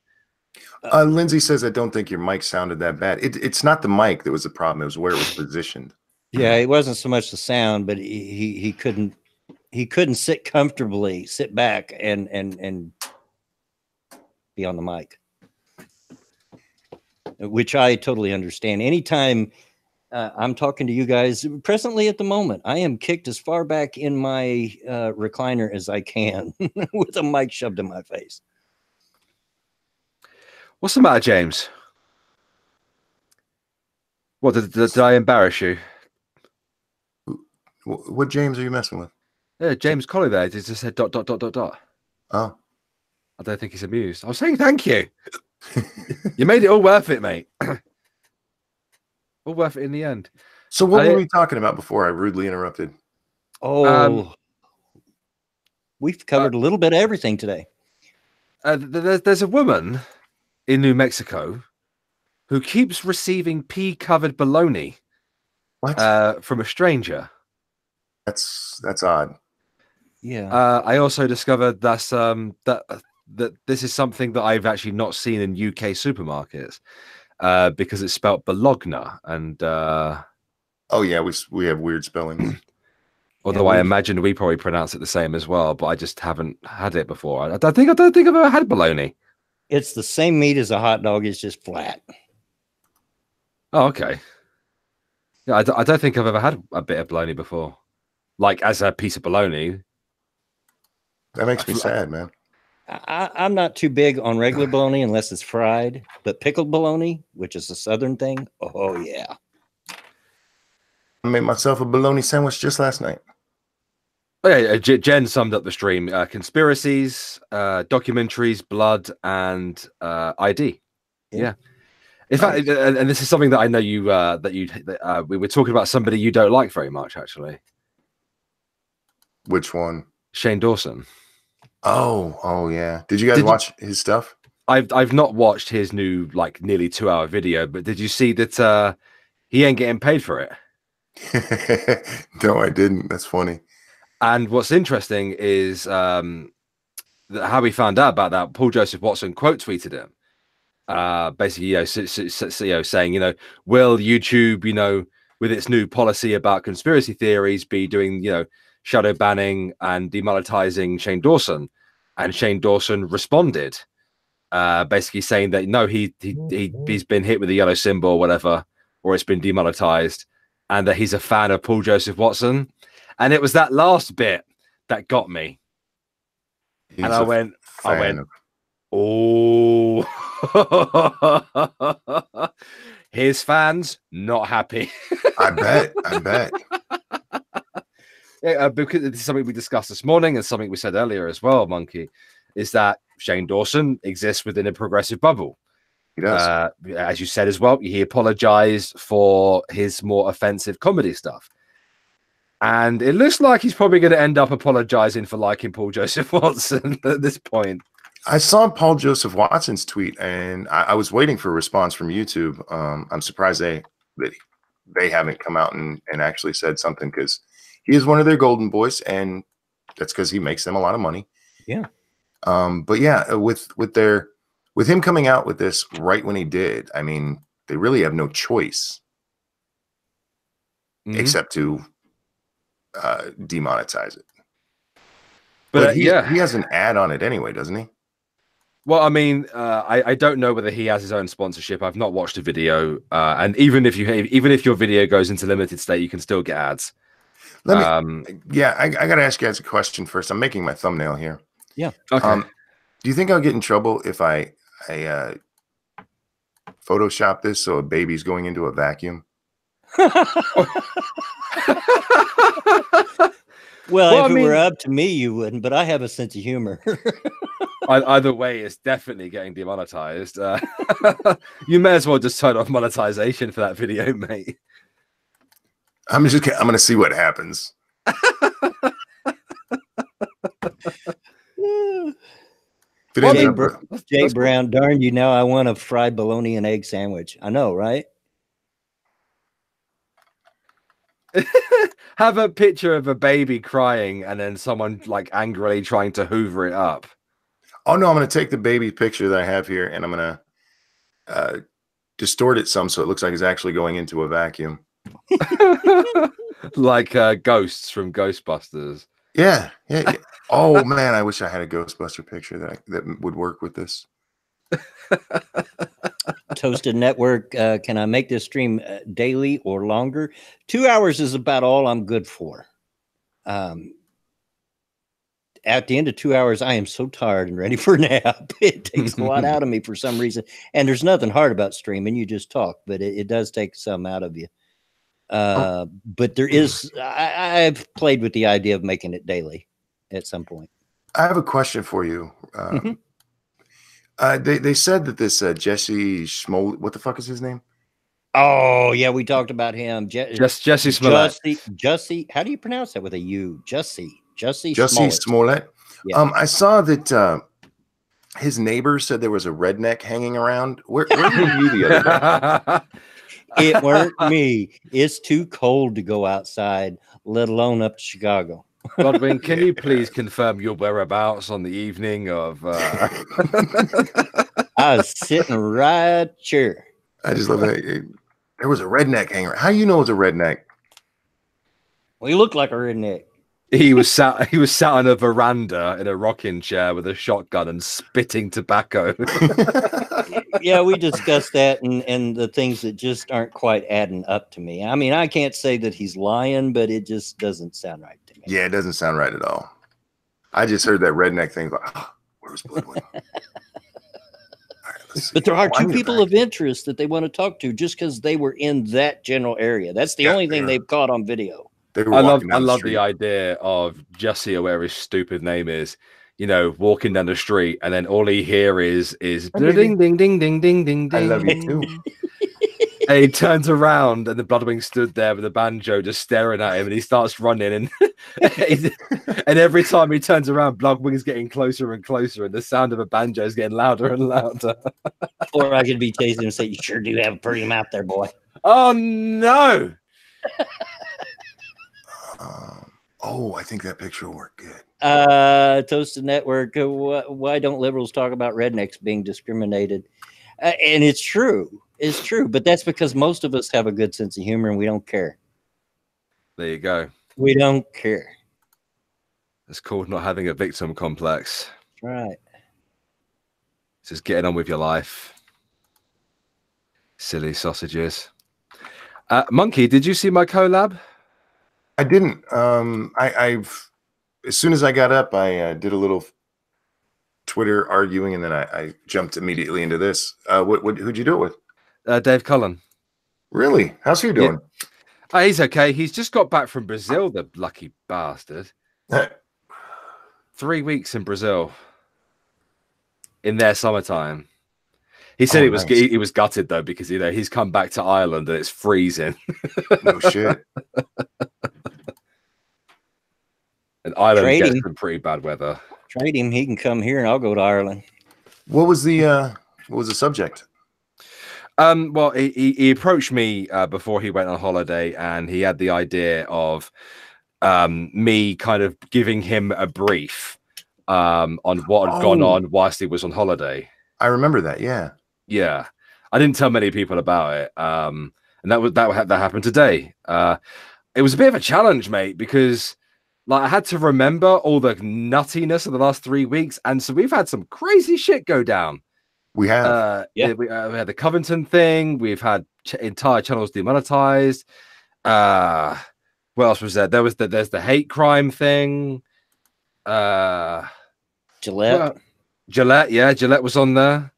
Lindsay says, I don't think your mic sounded that bad. It's not the mic that was the problem. It was where it was positioned. Yeah, it wasn't so much the sound, but he couldn't sit comfortably, sit back and be on the mic, which I totally understand. Anytime I'm talking to you guys, presently at the moment, I am kicked as far back in my recliner as I can with a mic shoved in my face. What's the matter, James? What did I embarrass you? What James are you messing with? Yeah, James Colley there just said ... Oh, I don't think he's amused. I was saying thank you. You made it all worth it, mate. All worth it in the end. so what were we talking about before I rudely interrupted? Oh, we've covered a little bit of everything today. There's a woman in New Mexico who keeps receiving pea-covered bologna from a stranger. That's odd. Yeah. I also discovered that this is something that I've actually not seen in UK supermarkets because it's spelled Bologna, and oh yeah, we have weird spellings. Although I imagine we probably pronounce it the same as well, but I just haven't had it before. I don't think I've ever had bologna. It's the same meat as a hot dog. It's just flat. Oh, okay. Yeah, I don't think I've ever had a bit of bologna before, like as a piece of bologna. That makes me sad, man. I'm not too big on regular bologna unless it's fried, but pickled bologna, which is a southern thing, oh yeah. I made myself a bologna sandwich just last night. Oh, yeah, Jen summed up the stream: conspiracies, documentaries, blood, and ID. Yeah. In fact, and this is something that I know you we were talking about somebody you don't like very much, actually. Which one? Shane Dawson. Oh yeah. Did you guys watch his stuff? I've not watched his new nearly 2-hour video, but did you see that he ain't getting paid for it? No, I didn't. That's funny. And what's interesting is that how we found out about that. Paul Joseph Watson quote tweeted him, basically, saying, will YouTube, with its new policy about conspiracy theories, be doing, shadow banning and demonetizing Shane Dawson? And Shane Dawson responded, basically saying that no, he's been hit with a yellow symbol or whatever, or it's been demonetized, and that he's a fan of Paul Joseph Watson. And it was that last bit that got me. And I went, oh, his fans not happy. I bet. Yeah, because this is something we discussed this morning and something we said earlier as well, Monkey, is that Shane Dawson exists within a progressive bubble. He does. As you said as well, he apologized for his more offensive comedy stuff. And it looks like he's probably going to end up apologizing for liking Paul Joseph Watson at this point. I saw Paul Joseph Watson's tweet, and I was waiting for a response from YouTube. I'm surprised they haven't come out and actually said something, because he is one of their golden boys, and that's because he makes them a lot of money. Yeah. But yeah, with him coming out with this right when he did, I mean, they really have no choice except to demonetize it. But he has an ad on it anyway, doesn't he? Well, I mean, I don't know whether he has his own sponsorship. I've not watched a video, and even if your video goes into limited state, you can still get ads. I got to ask you guys a question first. I'm making my thumbnail here. Yeah. Okay. Do you think I'll get in trouble if I Photoshop this so a baby's going into a vacuum? Well, if it were up to me, you wouldn't, but I have a sense of humor. Either way, it's definitely getting demonetized. You may as well just turn off monetization for that video, mate. I'm going to see what happens. Jay Brown, darn you, now I want a fried bologna and egg sandwich. I know, right? Have a picture of a baby crying and then someone angrily trying to hoover it up. Oh no, I'm going to take the baby picture that I have here and I'm going to distort it some so it looks like it's actually going into a vacuum. Like ghosts from Ghostbusters. Yeah. Oh man, I wish I had a Ghostbuster picture that would work with this. Toasted Network, can I make this stream daily or longer? 2 hours is about all I'm good for. at the end of 2 hours, I am so tired and ready for a nap. It takes a lot out of me for some reason. And there's nothing hard about streaming. You just talk, but it does take some out of you. But there is, I've played with the idea of making it daily at some point. I have a question for you. They said that this Jesse Smollett, what the fuck is his name? Oh yeah, we talked about him. Jesse Smollett. Jesse, how do you pronounce that with a U? Jesse Smollett. Yeah. I saw that his neighbor said there was a redneck hanging around. Where were you the other day? It weren't me. It's too cold to go outside, let alone up to Chicago. Godwin, can you please confirm your whereabouts on the evening of? I was sitting right here. I just love that. There was a redneck hanging around. How you know it's a redneck? Well, you look like a redneck. He was sat on a veranda in a rocking chair with a shotgun and spitting tobacco. Yeah, we discussed that and the things that just aren't quite adding up to me. I mean, I can't say that he's lying, but it just doesn't sound right to me. Yeah, it doesn't sound right at all. I just heard that redneck thing. Like, oh, where's Bloodwood? But there are two people of interest that they want to talk to just because they were in that general area. That's the only thing they've caught on video. I love the idea of Jesse, or whatever his stupid name is, you know, walking down the street, and then all he hear is ding ding ding ding ding ding. I love you too. And he turns around, and the Bloodwing stood there with a banjo, just staring at him, and he starts running, and and every time he turns around, Bloodwing's getting closer and closer, and the sound of a banjo is getting louder and louder. Or I could be chasing him and say, "You sure do have a pretty mouth there, boy." Oh no! Oh, I think that picture will work good. Toasted Network. Why don't liberals talk about rednecks being discriminated? And it's true. It's true. But that's because most of us have a good sense of humor and we don't care. There you go. We don't care. It's called not having a victim complex. Right. It's just getting on with your life. Silly sausages. Monkey, did you see my collab? I didn't. I've as soon as I got up, I did a little Twitter arguing, and then I jumped immediately into this. Who'd you do it with? Dave Cullen. Really? How's he doing? Yeah. He's okay. He's just got back from Brazil, the lucky bastard. 3 weeks in Brazil in their summertime. He said he was gutted though, because you know he's come back to Ireland and it's freezing. No shit. And Ireland gets some pretty bad weather. Trade him. He can come here, and I'll go to Ireland. What was the subject? Well, he approached me before he went on holiday, and he had the idea of me kind of giving him a brief on what had gone on whilst he was on holiday. I remember that. Yeah. I didn't tell many people about it, and that happened today. It was a bit of a challenge, mate, because like I had to remember all the nuttiness of the last 3 weeks, and so we've had some crazy shit go down. We have, we had the Covington thing. We've had entire channels demonetized. What else was there? There's the hate crime thing. Gillette. Gillette was on there.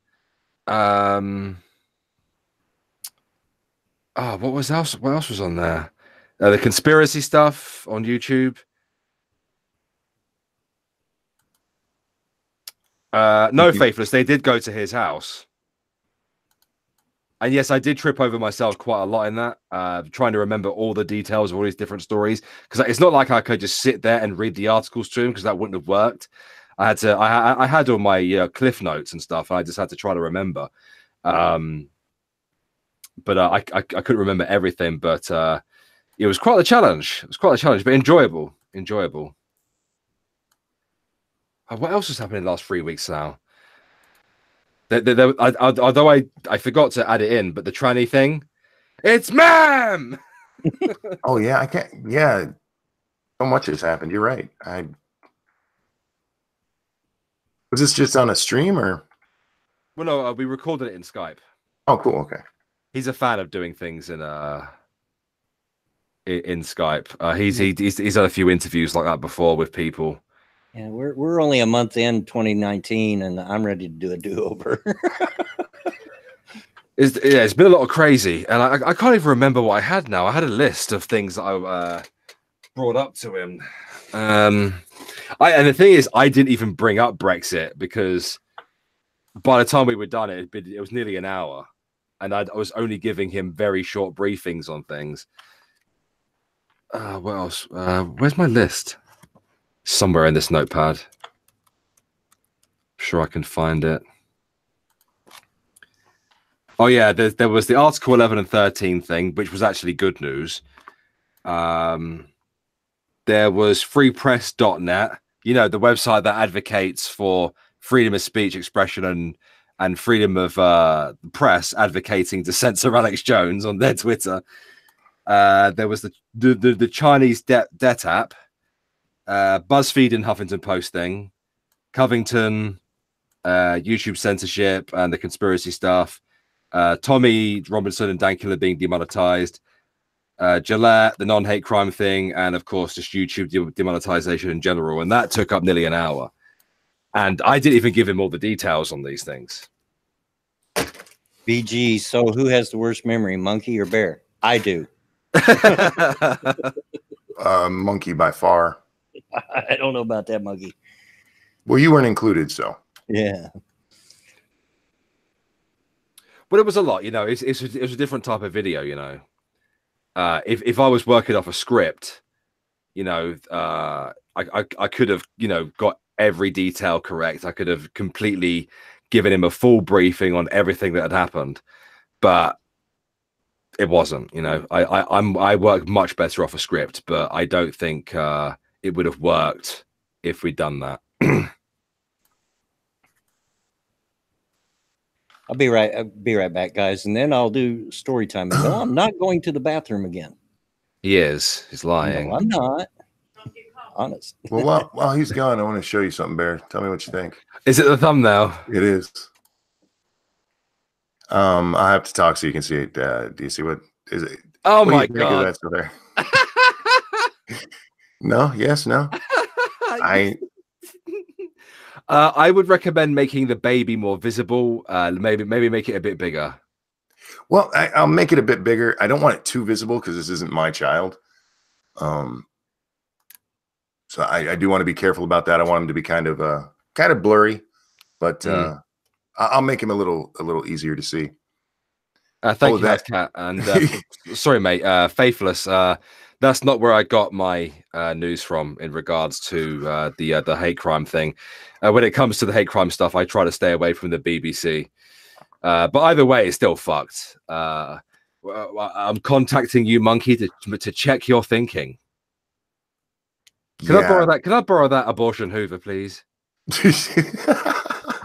What was else? What else was on there? The conspiracy stuff on YouTube. No Faithless. They did go to his house. And yes, I did trip over myself quite a lot in that, trying to remember all the details of all these different stories. Because it's not like I could just sit there and read the articles to him, because that wouldn't have worked. I had to. I had all my cliff notes and stuff, and I just had to try to remember. But I couldn't remember everything. But it was quite a challenge. It was quite a challenge, but enjoyable. Enjoyable. What else has happened in the last 3 weeks now? Although I forgot to add it in, but the tranny thing, it's ma'am. Oh yeah, I can't. Yeah, so much has happened. You're right. Was this just on a stream or? Well, no, we recorded it in Skype. Oh, cool. Okay. He's a fan of doing things in Skype. He's had a few interviews like that before with people. Yeah, we're only a month in 2019, and I'm ready to do a do-over. It's been a lot of crazy, and I can't even remember what I had now. I had a list of things that I brought up to him. And the thing is, I didn't even bring up Brexit because by the time we were done, it was nearly an hour, and I was only giving him very short briefings on things. What else? Where's my list? Somewhere in this notepad. I'm sure I can find it. Oh yeah, there was the Article 11 and 13 thing, which was actually good news. There was freepress.net, the website that advocates for freedom of speech, expression, and freedom of press, advocating to censor Alex Jones on their Twitter. There was the Chinese debt app, BuzzFeed and Huffington Post thing, Covington, YouTube censorship and the conspiracy stuff, Tommy Robinson and Dankula being demonetized, Gillette, the non-hate crime thing, and of course just YouTube demonetization in general. And that took up nearly an hour. And I didn't even give him all the details on these things. BG, so who has the worst memory, monkey or bear? I do. Monkey by far. I don't know about that, monkey. Well, you weren't included, so. Yeah. But it was a lot, it was a different type of video, if I was working off a script, I could have, got every detail correct. I could have completely given him a full briefing on everything that had happened, but it wasn't. I work much better off a script, but I don't think it would have worked if we'd done that. I'll be right back, guys, and then I'll do story time. No, I'm not going to the bathroom again. He is. He's lying. No, I'm not. Honest. Well, while he's gone, I want to show you something, Bear. Tell me what you think. Is it the thumbnail? It is. I have to talk so you can see it. Do you see what is it? Oh what my God! That's there. No. Yes. No. I would recommend making the baby more visible. Maybe make it a bit bigger. Well, I'll make it a bit bigger. I don't want it too visible because this isn't my child. So I do want to be careful about that. I want him to be kind of blurry, but I'll make him a little easier to see. Thank you, Cat. And sorry, mate. Faithless. That's not where I got my news from in regards to the hate crime thing. When it comes to the hate crime stuff, I try to stay away from the BBC. But either way, it's still fucked. I'm contacting you, Monkey, to check your thinking. Can I borrow that? Can I borrow that abortion Hoover, please?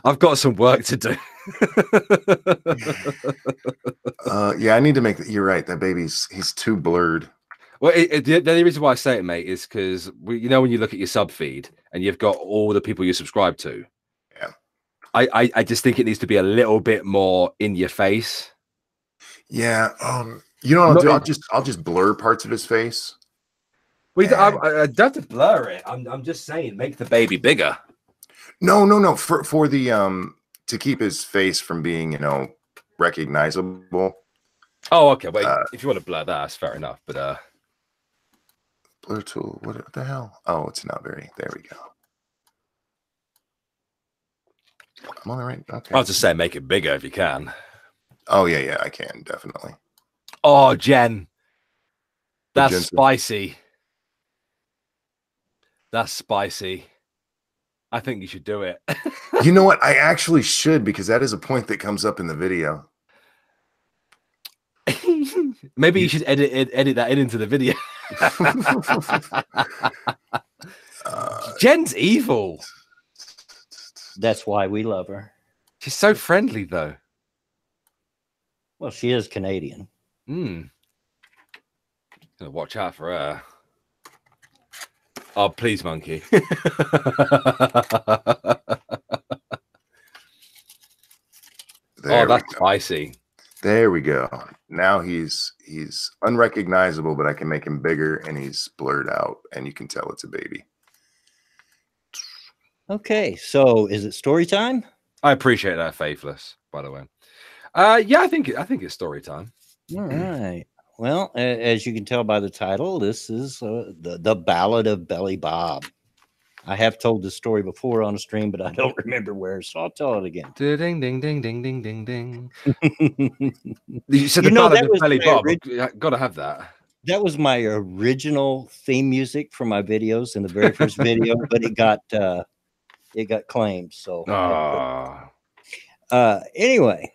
I've got some work to do. Yeah, I need to make. You're right. That he's too blurred. Well, the only reason why I say it, mate, is because when you look at your sub feed and you've got all the people you subscribe to. Yeah. I just think it needs to be a little bit more in your face. Yeah. You know what I'll do? I'll just blur parts of his face. I don't have to blur it. I'm just saying, make the baby bigger. No. For the to keep his face from being recognizable. Oh, okay. Wait, if you want to blur that, that's fair enough. But blur tool. What the hell? Oh, it's not very. There we go. I'm on the right. Okay. I'll just say make it bigger if you can. Oh yeah, I can definitely. Oh, Jen, that's spicy. That's spicy. I think you should do it. You know what? I actually should, because that is a point that comes up in the video. Maybe you should edit that into the video. Jen's evil. That's why we love her. She's so friendly, though. Well, she is Canadian. Gonna watch out for her. Oh, please, Monkey. That's spicy. There we go. Now he's unrecognizable, but I can make him bigger, and he's blurred out, and you can tell it's a baby. Okay, so is it story time? I appreciate that, Faithless, by the way. Yeah, I think it's story time. All right. Well, as you can tell by the title, this is the Ballad of Belly Bob. I have told this story before on a stream, but I don't remember where, so I'll tell it again. Ding, ding, ding, ding, ding, ding, ding. You said You the know, Ballad that of was Belly my Bob. Gotta have that. That was my original theme music for my videos in the very first video, but it got claimed. So anyway,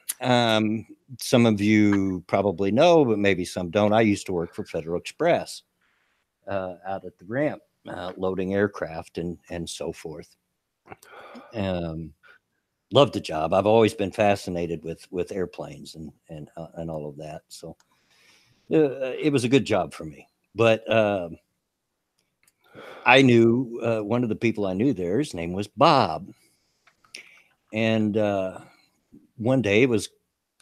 some of you probably know, but maybe some don't. I used to work for Federal Express out at the ramp, loading aircraft and so forth. Loved the job. I've always been fascinated with airplanes and all of that. So it was a good job for me. But I knew one of the people I knew there. His name was Bob. And one day it was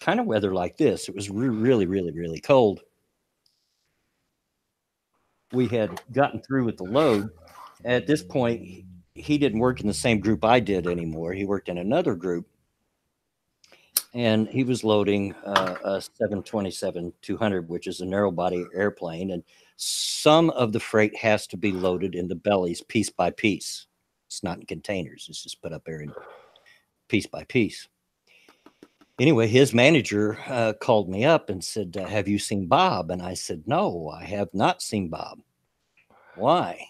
kind of weather like this. It was really, really, really cold. We had gotten through with the load. At this point, he didn't work in the same group I did anymore. He worked in another group. And he was loading a 727-200, which is a narrow body airplane. And some of the freight has to be loaded in the bellies piece by piece. It's not in containers. It's just put up there in piece by piece. Anyway, his manager called me up and said, have you seen Bob? And I said, no, I have not seen Bob. Why?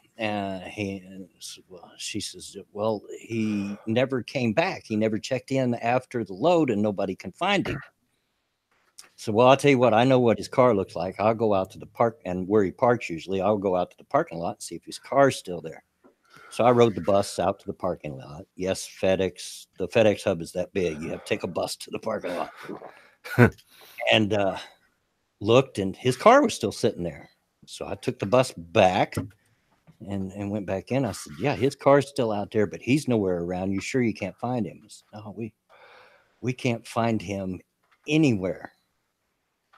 She says, well, he never came back. He never checked in after the load and nobody can find him. So, well, I'll tell you what, I know what his car looks like. I'll go out to the park, and where he parks usually, I'll go out to the parking lot and see if his car's still there. So I rode the bus out to the parking lot. Yes, FedEx, the FedEx hub is that big. You have to take a bus to the parking lot. And looked, and his car was still sitting there. So I took the bus back and went back in. I said, yeah, his car's still out there, but he's nowhere around. You sure you can't find him? I said, no, we can't find him anywhere.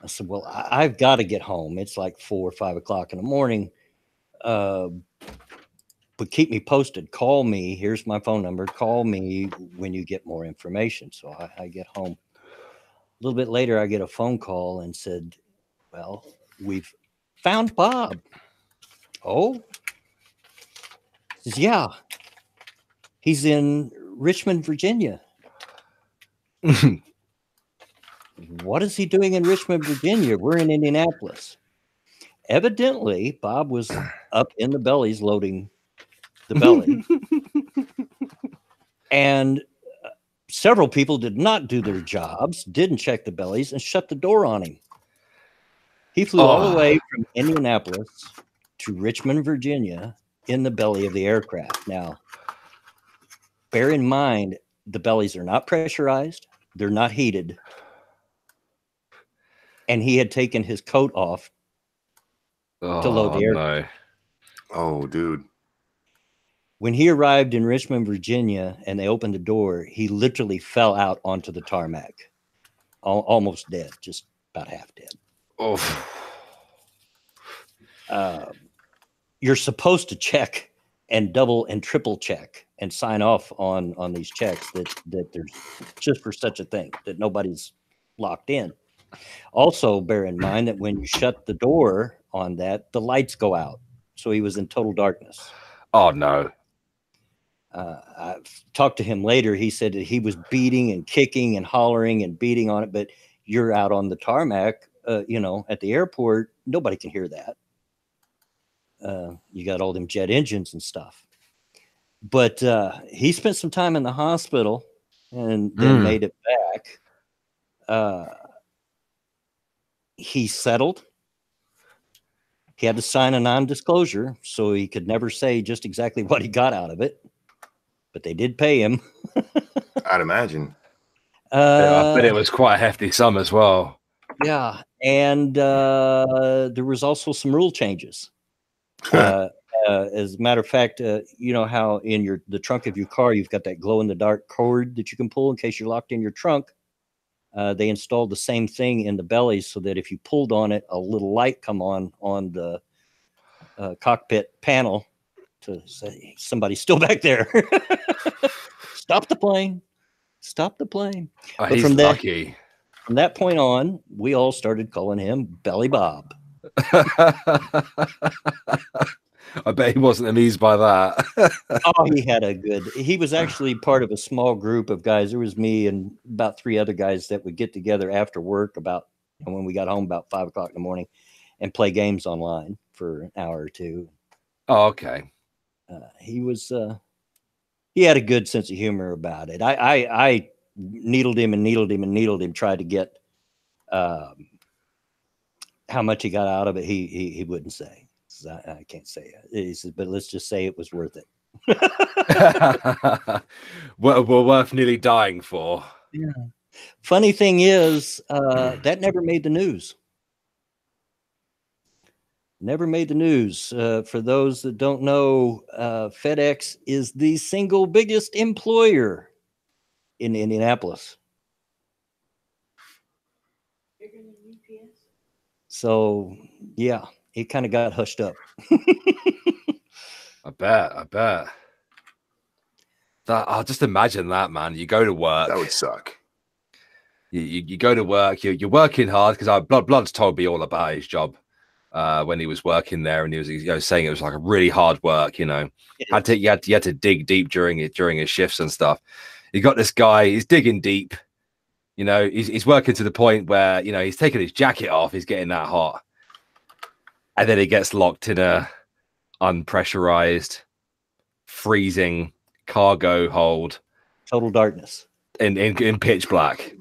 I said, well, I've got to get home. It's like 4 or 5 o'clock in the morning. But keep me posted. Call me. Here's my phone number. Call me when you get more information. So I get home. A little bit later, I get a phone call and said, well, we've found Bob. Oh? He says, yeah. He's in Richmond, Virginia. What is he doing in Richmond, Virginia? We're in Indianapolis. Evidently, Bob was up in the bellies loading the belly. And several people did not do their jobs, didn't check the bellies, and shut the door on him. He flew all the way from Indianapolis to Richmond, Virginia, in the belly of the aircraft. Now, bear in mind, the bellies are not pressurized. They're not heated. And he had taken his coat off to load the aircraft. No. Oh, dude. When he arrived in Richmond, Virginia, and they opened the door, he literally fell out onto the tarmac, almost dead, just about half dead. Oh. You're supposed to check and double and triple check and sign off on these checks that there's just for such a thing, that nobody's locked in. Also, bear in mind that when you shut the door on that, the lights go out. So he was in total darkness. Oh, no. I talked to him later. He said that he was beating and kicking and hollering and beating on it, but you're out on the tarmac, at the airport. Nobody can hear that. You got all them jet engines and stuff. But he spent some time in the hospital and then made it back. He settled. He had to sign a non-disclosure, so he could never say just exactly what he got out of it. But they did pay him. I'd imagine. Yeah, I bet it was quite a hefty sum as well. Yeah, and there was also some rule changes. As a matter of fact, you know how in the trunk of your car you've got that glow-in-the-dark cord that you can pull in case you're locked in your trunk. They installed the same thing in the bellies so that if you pulled on it, a little light come on the cockpit panel to say somebody's still back there. Stop the plane. Stop the plane. Oh, But he's from lucky. From that point on, we all started calling him Belly Bob. I bet he wasn't amused by that. Oh, he was actually part of a small group of guys. There was me and about 3 other guys that would get together after work when we got home about 5 o'clock in the morning and play games online for an hour or two. Oh, okay. He had a good sense of humor about it. I needled him, tried to get how much he got out of it. He wouldn't say. I can't say it. He said, but let's just say it was worth it. We're worth nearly dying for. Yeah. Funny thing is, that never made the news. Never made the news. For those that don't know, FedEx is the single biggest employer in Indianapolis. So, yeah, it kind of got hushed up. I bet. I'll just imagine that, man. You go to work. That would suck. You go to work. You're working hard because Blood's told me all about his job when he was working there, and he was saying it was like a really hard work. You had to dig deep during his shifts and stuff. You got this guy. He's digging deep. He's working to the point where he's taking his jacket off. He's getting that hot, and then he gets locked in a unpressurized, freezing cargo hold, total darkness, in pitch black.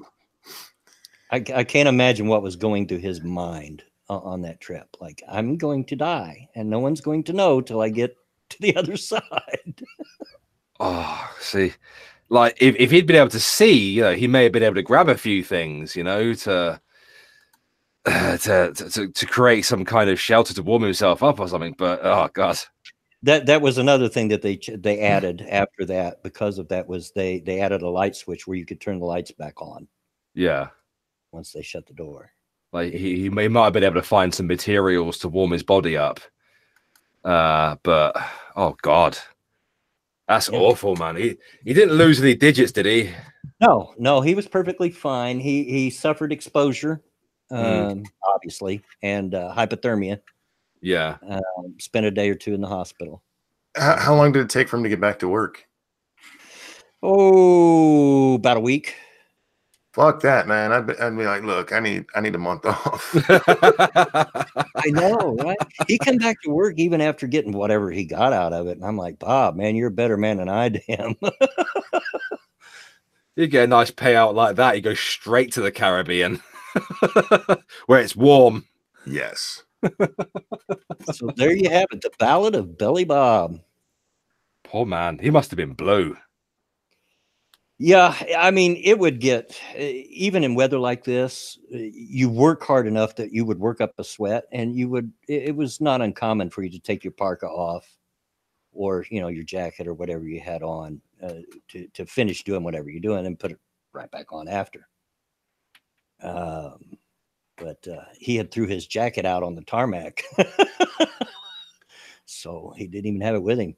I can't imagine what was going through his mind on that trip. Like, I'm going to die, and no one's going to know till I get to the other side. Oh, see, like if he'd been able to see, he may have been able to grab a few things, to create some kind of shelter to warm himself up or something. But oh god, that was another thing that they added after that. Because of that, was they added a light switch where you could turn the lights back on. Yeah. Once they shut the door. Like he might have been able to find some materials to warm his body up. But oh god, that's awful, man. He didn't lose any digits, did he? No, he was perfectly fine. He suffered exposure, obviously, and hypothermia. Yeah. Spent a day or 2 in the hospital. How long did it take for him to get back to work? Oh, about a week. Fuck that, man. I'd be like, look, I need a month off. I know, right? He come back to work even after getting whatever he got out of it. And I'm like, Bob, man, you're a better man than I am. You get a nice payout like that, you go straight to the Caribbean where it's warm. Yes. So there you have it, the Ballad of Belly Bob. Poor man. He must have been blue. Yeah, I mean, it would get, even in weather like this, you work hard enough that you would work up a sweat, and it was not uncommon for you to take your parka off or, your jacket or whatever you had on to finish doing whatever you're doing and put it right back on after. But he had threw his jacket out on the tarmac. So he didn't even have it with him.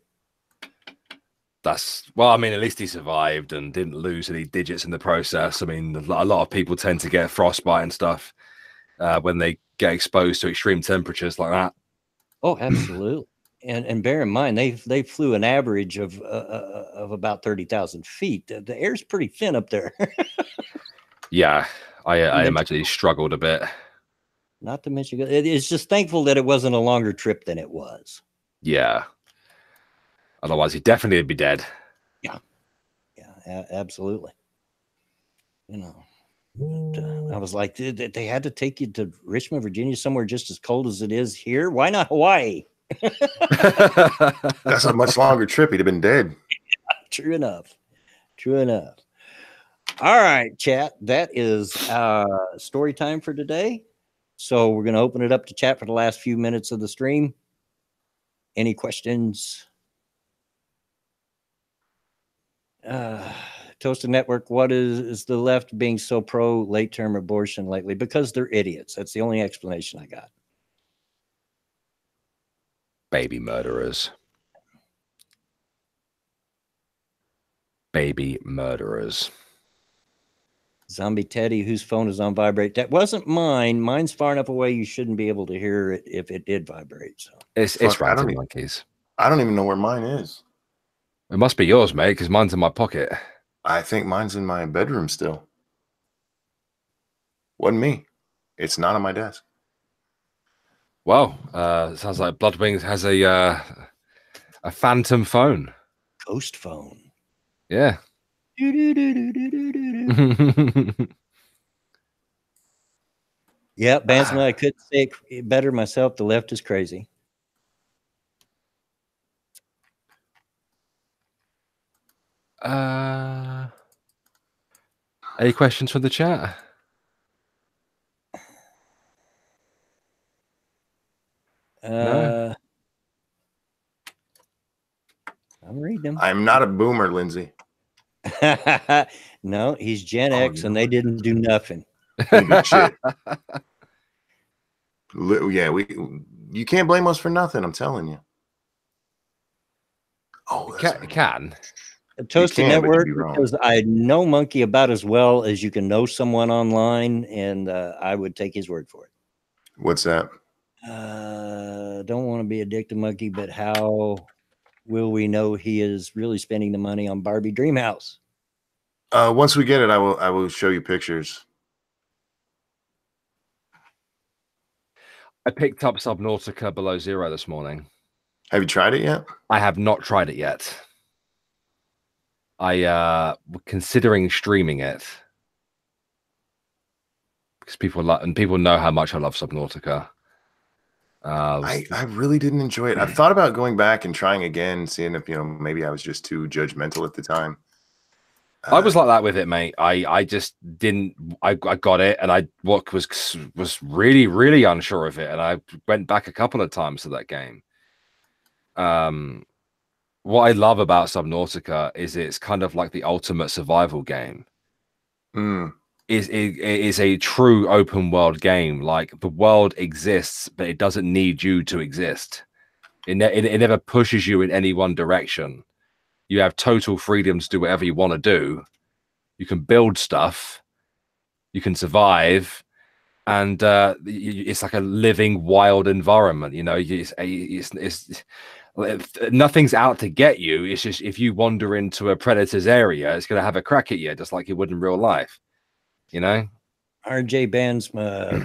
Well, I mean, at least he survived and didn't lose any digits in the process. I mean, a lot of people tend to get frostbite and stuff when they get exposed to extreme temperatures like that. Oh, absolutely. And bear in mind, they flew an average of about 30,000 feet. The air's pretty thin up there. Yeah, I imagine he struggled a bit. Not to mention, it's just thankful that it wasn't a longer trip than it was. Yeah. Otherwise, he'd definitely be dead. Yeah, absolutely. I was like, they had to take you to Richmond, Virginia, somewhere just as cold as it is here. Why not Hawaii? That's a much longer trip. He'd have been dead. Yeah, true enough. All right, chat. That is story time for today. So we're going to open it up to chat for the last few minutes of the stream. Any questions? Toasted Network, what is the left being so pro late-term abortion lately? Because they're idiots. That's the only explanation I got. Baby murderers. baby murderers. Zombie Teddy, whose phone is on vibrate. That wasn't mine. Mine's far enough away you shouldn't be able to hear it if it did vibrate. So It's ranting monkeys. I don't even know where mine is. It must be yours, mate, because mine's in my pocket. I think mine's in my bedroom still. Wasn't me. It's not on my desk. Well, sounds like Bloodwings has a phantom phone. ghost phone. Yeah. Yeah, Bandsman, I couldn't say it better myself. The left is crazy. Any questions from the chat? No. I'm reading them. I'm not a boomer, Lindsay. No, he's Gen X, and they didn't do nothing. Shit. Yeah, you can't blame us for nothing. I'm telling you. Oh, can. A Toasted Network, because I know Monkey about as well as you can know someone online, and I would take his word for it. What's that? Don't want to be a dick to Monkey, but how will we know he is really spending the money on Barbie Dreamhouse? Once we get it, I will show you pictures. I picked up Subnautica Below Zero this morning. Have you tried it yet? I have not tried it yet. I were considering streaming it because people know how much I love Subnautica. I really didn't enjoy it. I've thought about going back and trying again, seeing if maybe I was just too judgmental at the time. I was like that with it, mate. I just didn't. I got it, and I was really, really unsure of it, and I went back a couple of times to that game. What I love about Subnautica is it's kind of like the ultimate survival game. It is a true open world game. Like, the world exists, but it doesn't need you to exist. It never pushes you in any one direction. You have total freedom to do whatever you want to do. You can build stuff. You can survive. And it's like a living, wild environment. It's nothing's out to get you. It's just if you wander into a predator's area, it's going to have a crack at you, just like it would in real life. RJ Band's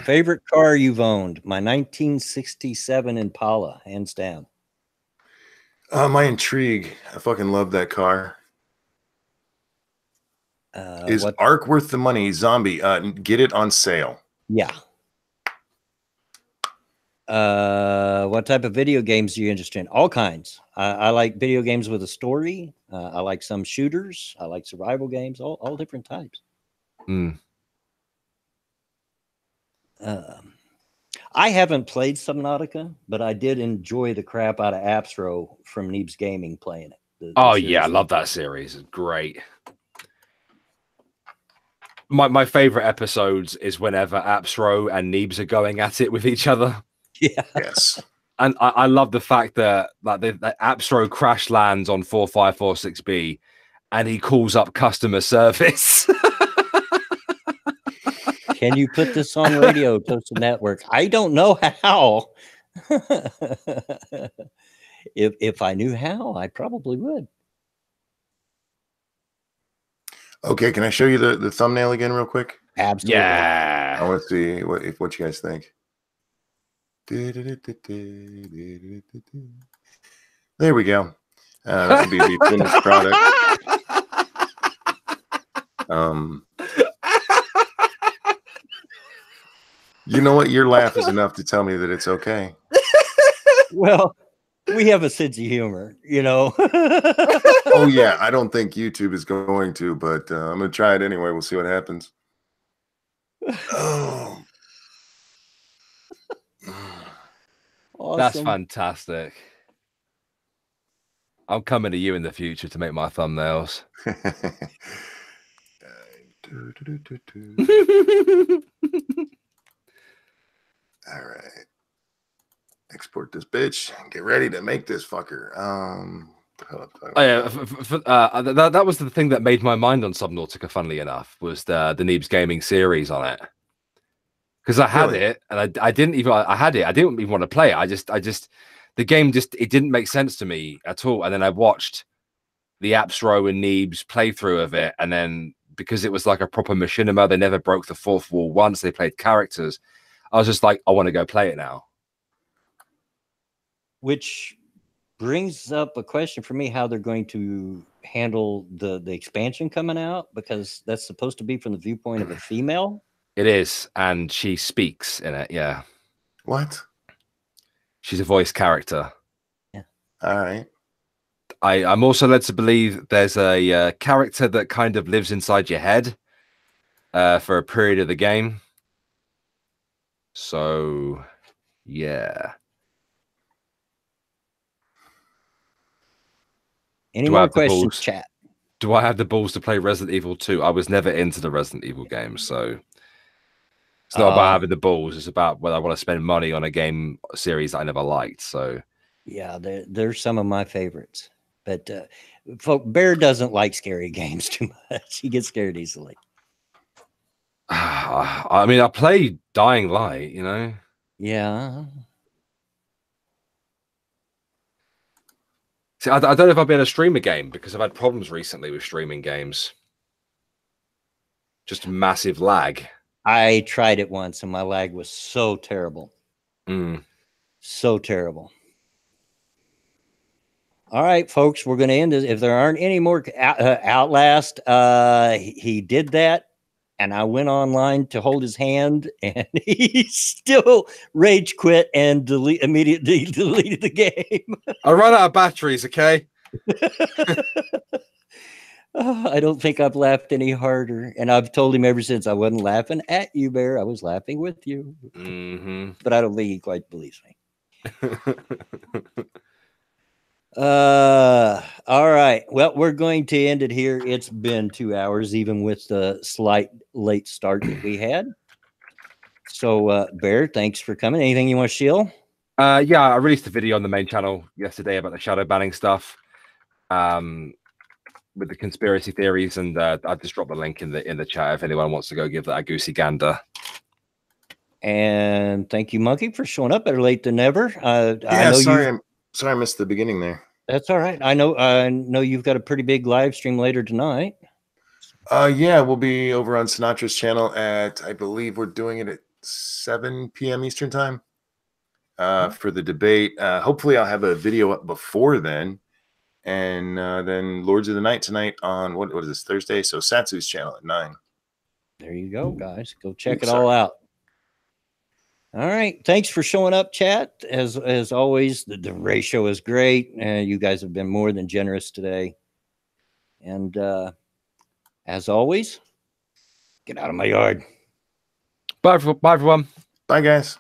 favorite car you've owned? My 1967 Impala, hands down. My Intrigue. I fucking love that car. Is ARC worth the money? Zombie, get it on sale. Yeah. What type of video games are you interested in? All kinds. I like video games with a story. I like some shooters. I like survival games. All different types. I haven't played Subnautica, but I did enjoy the crap out of Appsro from Neebs Gaming playing it. Yeah, I love that series. It's great. My favorite episodes is whenever Appsro and Neebs are going at it with each other. Yeah. Yes. And I love the fact that Appsro crash lands on 4546B and he calls up customer service. Can you put this on radio, Toasted Network? I don't know how. If I knew how, I probably would. Okay, can I show you the thumbnail again real quick? Absolutely. Yeah. I want to see what you guys think. There we go. That would be the finished product. You know what? Your laugh is enough to tell me that it's okay. Well, we have a sense of humor, Oh, yeah. I don't think YouTube is going to, but I'm going to try it anyway. We'll see what happens. Oh. Awesome. That's fantastic. I'm coming to you in the future to make my thumbnails. All right. Export this bitch. Get ready to make this fucker. Oh, yeah, that was the thing that made my mind on Subnautica. Funnily enough, was the Neebs Gaming series on it, because I had it and I didn't even I had it. I didn't even want to play it. I just the game just it didn't make sense to me at all. And then I watched the Appsro and Neebs playthrough of it, and then because it was like a proper machinima, they never broke the fourth wall once. They played characters. I was just like, I want to go play it now. Which brings up a question for me: how they're going to handle the expansion coming out, because that's supposed to be from the viewpoint of a female. It is, and she speaks in it. Yeah. What? She's a voice character. Yeah. All right. I'm also led to believe there's a character that kind of lives inside your head for a period of the game. So, yeah. Any more questions, chat? Do I have the balls to play Resident Evil 2? I was never into the Resident Evil games, so it's not about having the balls. It's about whether I want to spend money on a game series that I never liked. So, yeah, they're some of my favorites. But Bear doesn't like scary games too much. He gets scared easily. I mean, I play Dying Light, you know? Yeah. See, I don't know if I'll be able to stream a game because I've had problems recently with streaming games. Just massive lag. I tried it once and my lag was so terrible. So terrible. All right, folks, we're going to end it. If there aren't any more Outlast, he did that. And I went online to hold his hand, and he still rage quit and immediately deleted the game. I run out of batteries, okay? I don't think I've laughed any harder. And I've told him ever since, I wasn't laughing at you, Bear. I was laughing with you. But I don't think he quite believes me. All right. Well, we're going to end it here. It's been 2 hours, even with the slight late start that we had. So, Bear, thanks for coming. Anything you want to shill? Yeah, I released a video on the main channel yesterday about the shadow banning stuff, with the conspiracy theories, and I just dropped the link in the chat if anyone wants to go give that a goosey gander. And thank you, Monkey, for showing up better late than never. Yeah, I know sorry I missed the beginning there. That's all right. I know you've got a pretty big live stream later tonight. Yeah, we'll be over on Sinatra's channel at, I believe we're doing it at 7 p.m. Eastern time for the debate. Hopefully I'll have a video up before then. And then Lords of the Night tonight on, what is this, Thursday? So Satsu's channel at 9. There you go, guys. Go check it all out. All right. Thanks for showing up, chat. As always, the ratio is great. You guys have been more than generous today. And as always, get out of my yard. Bye, everyone. Bye, guys.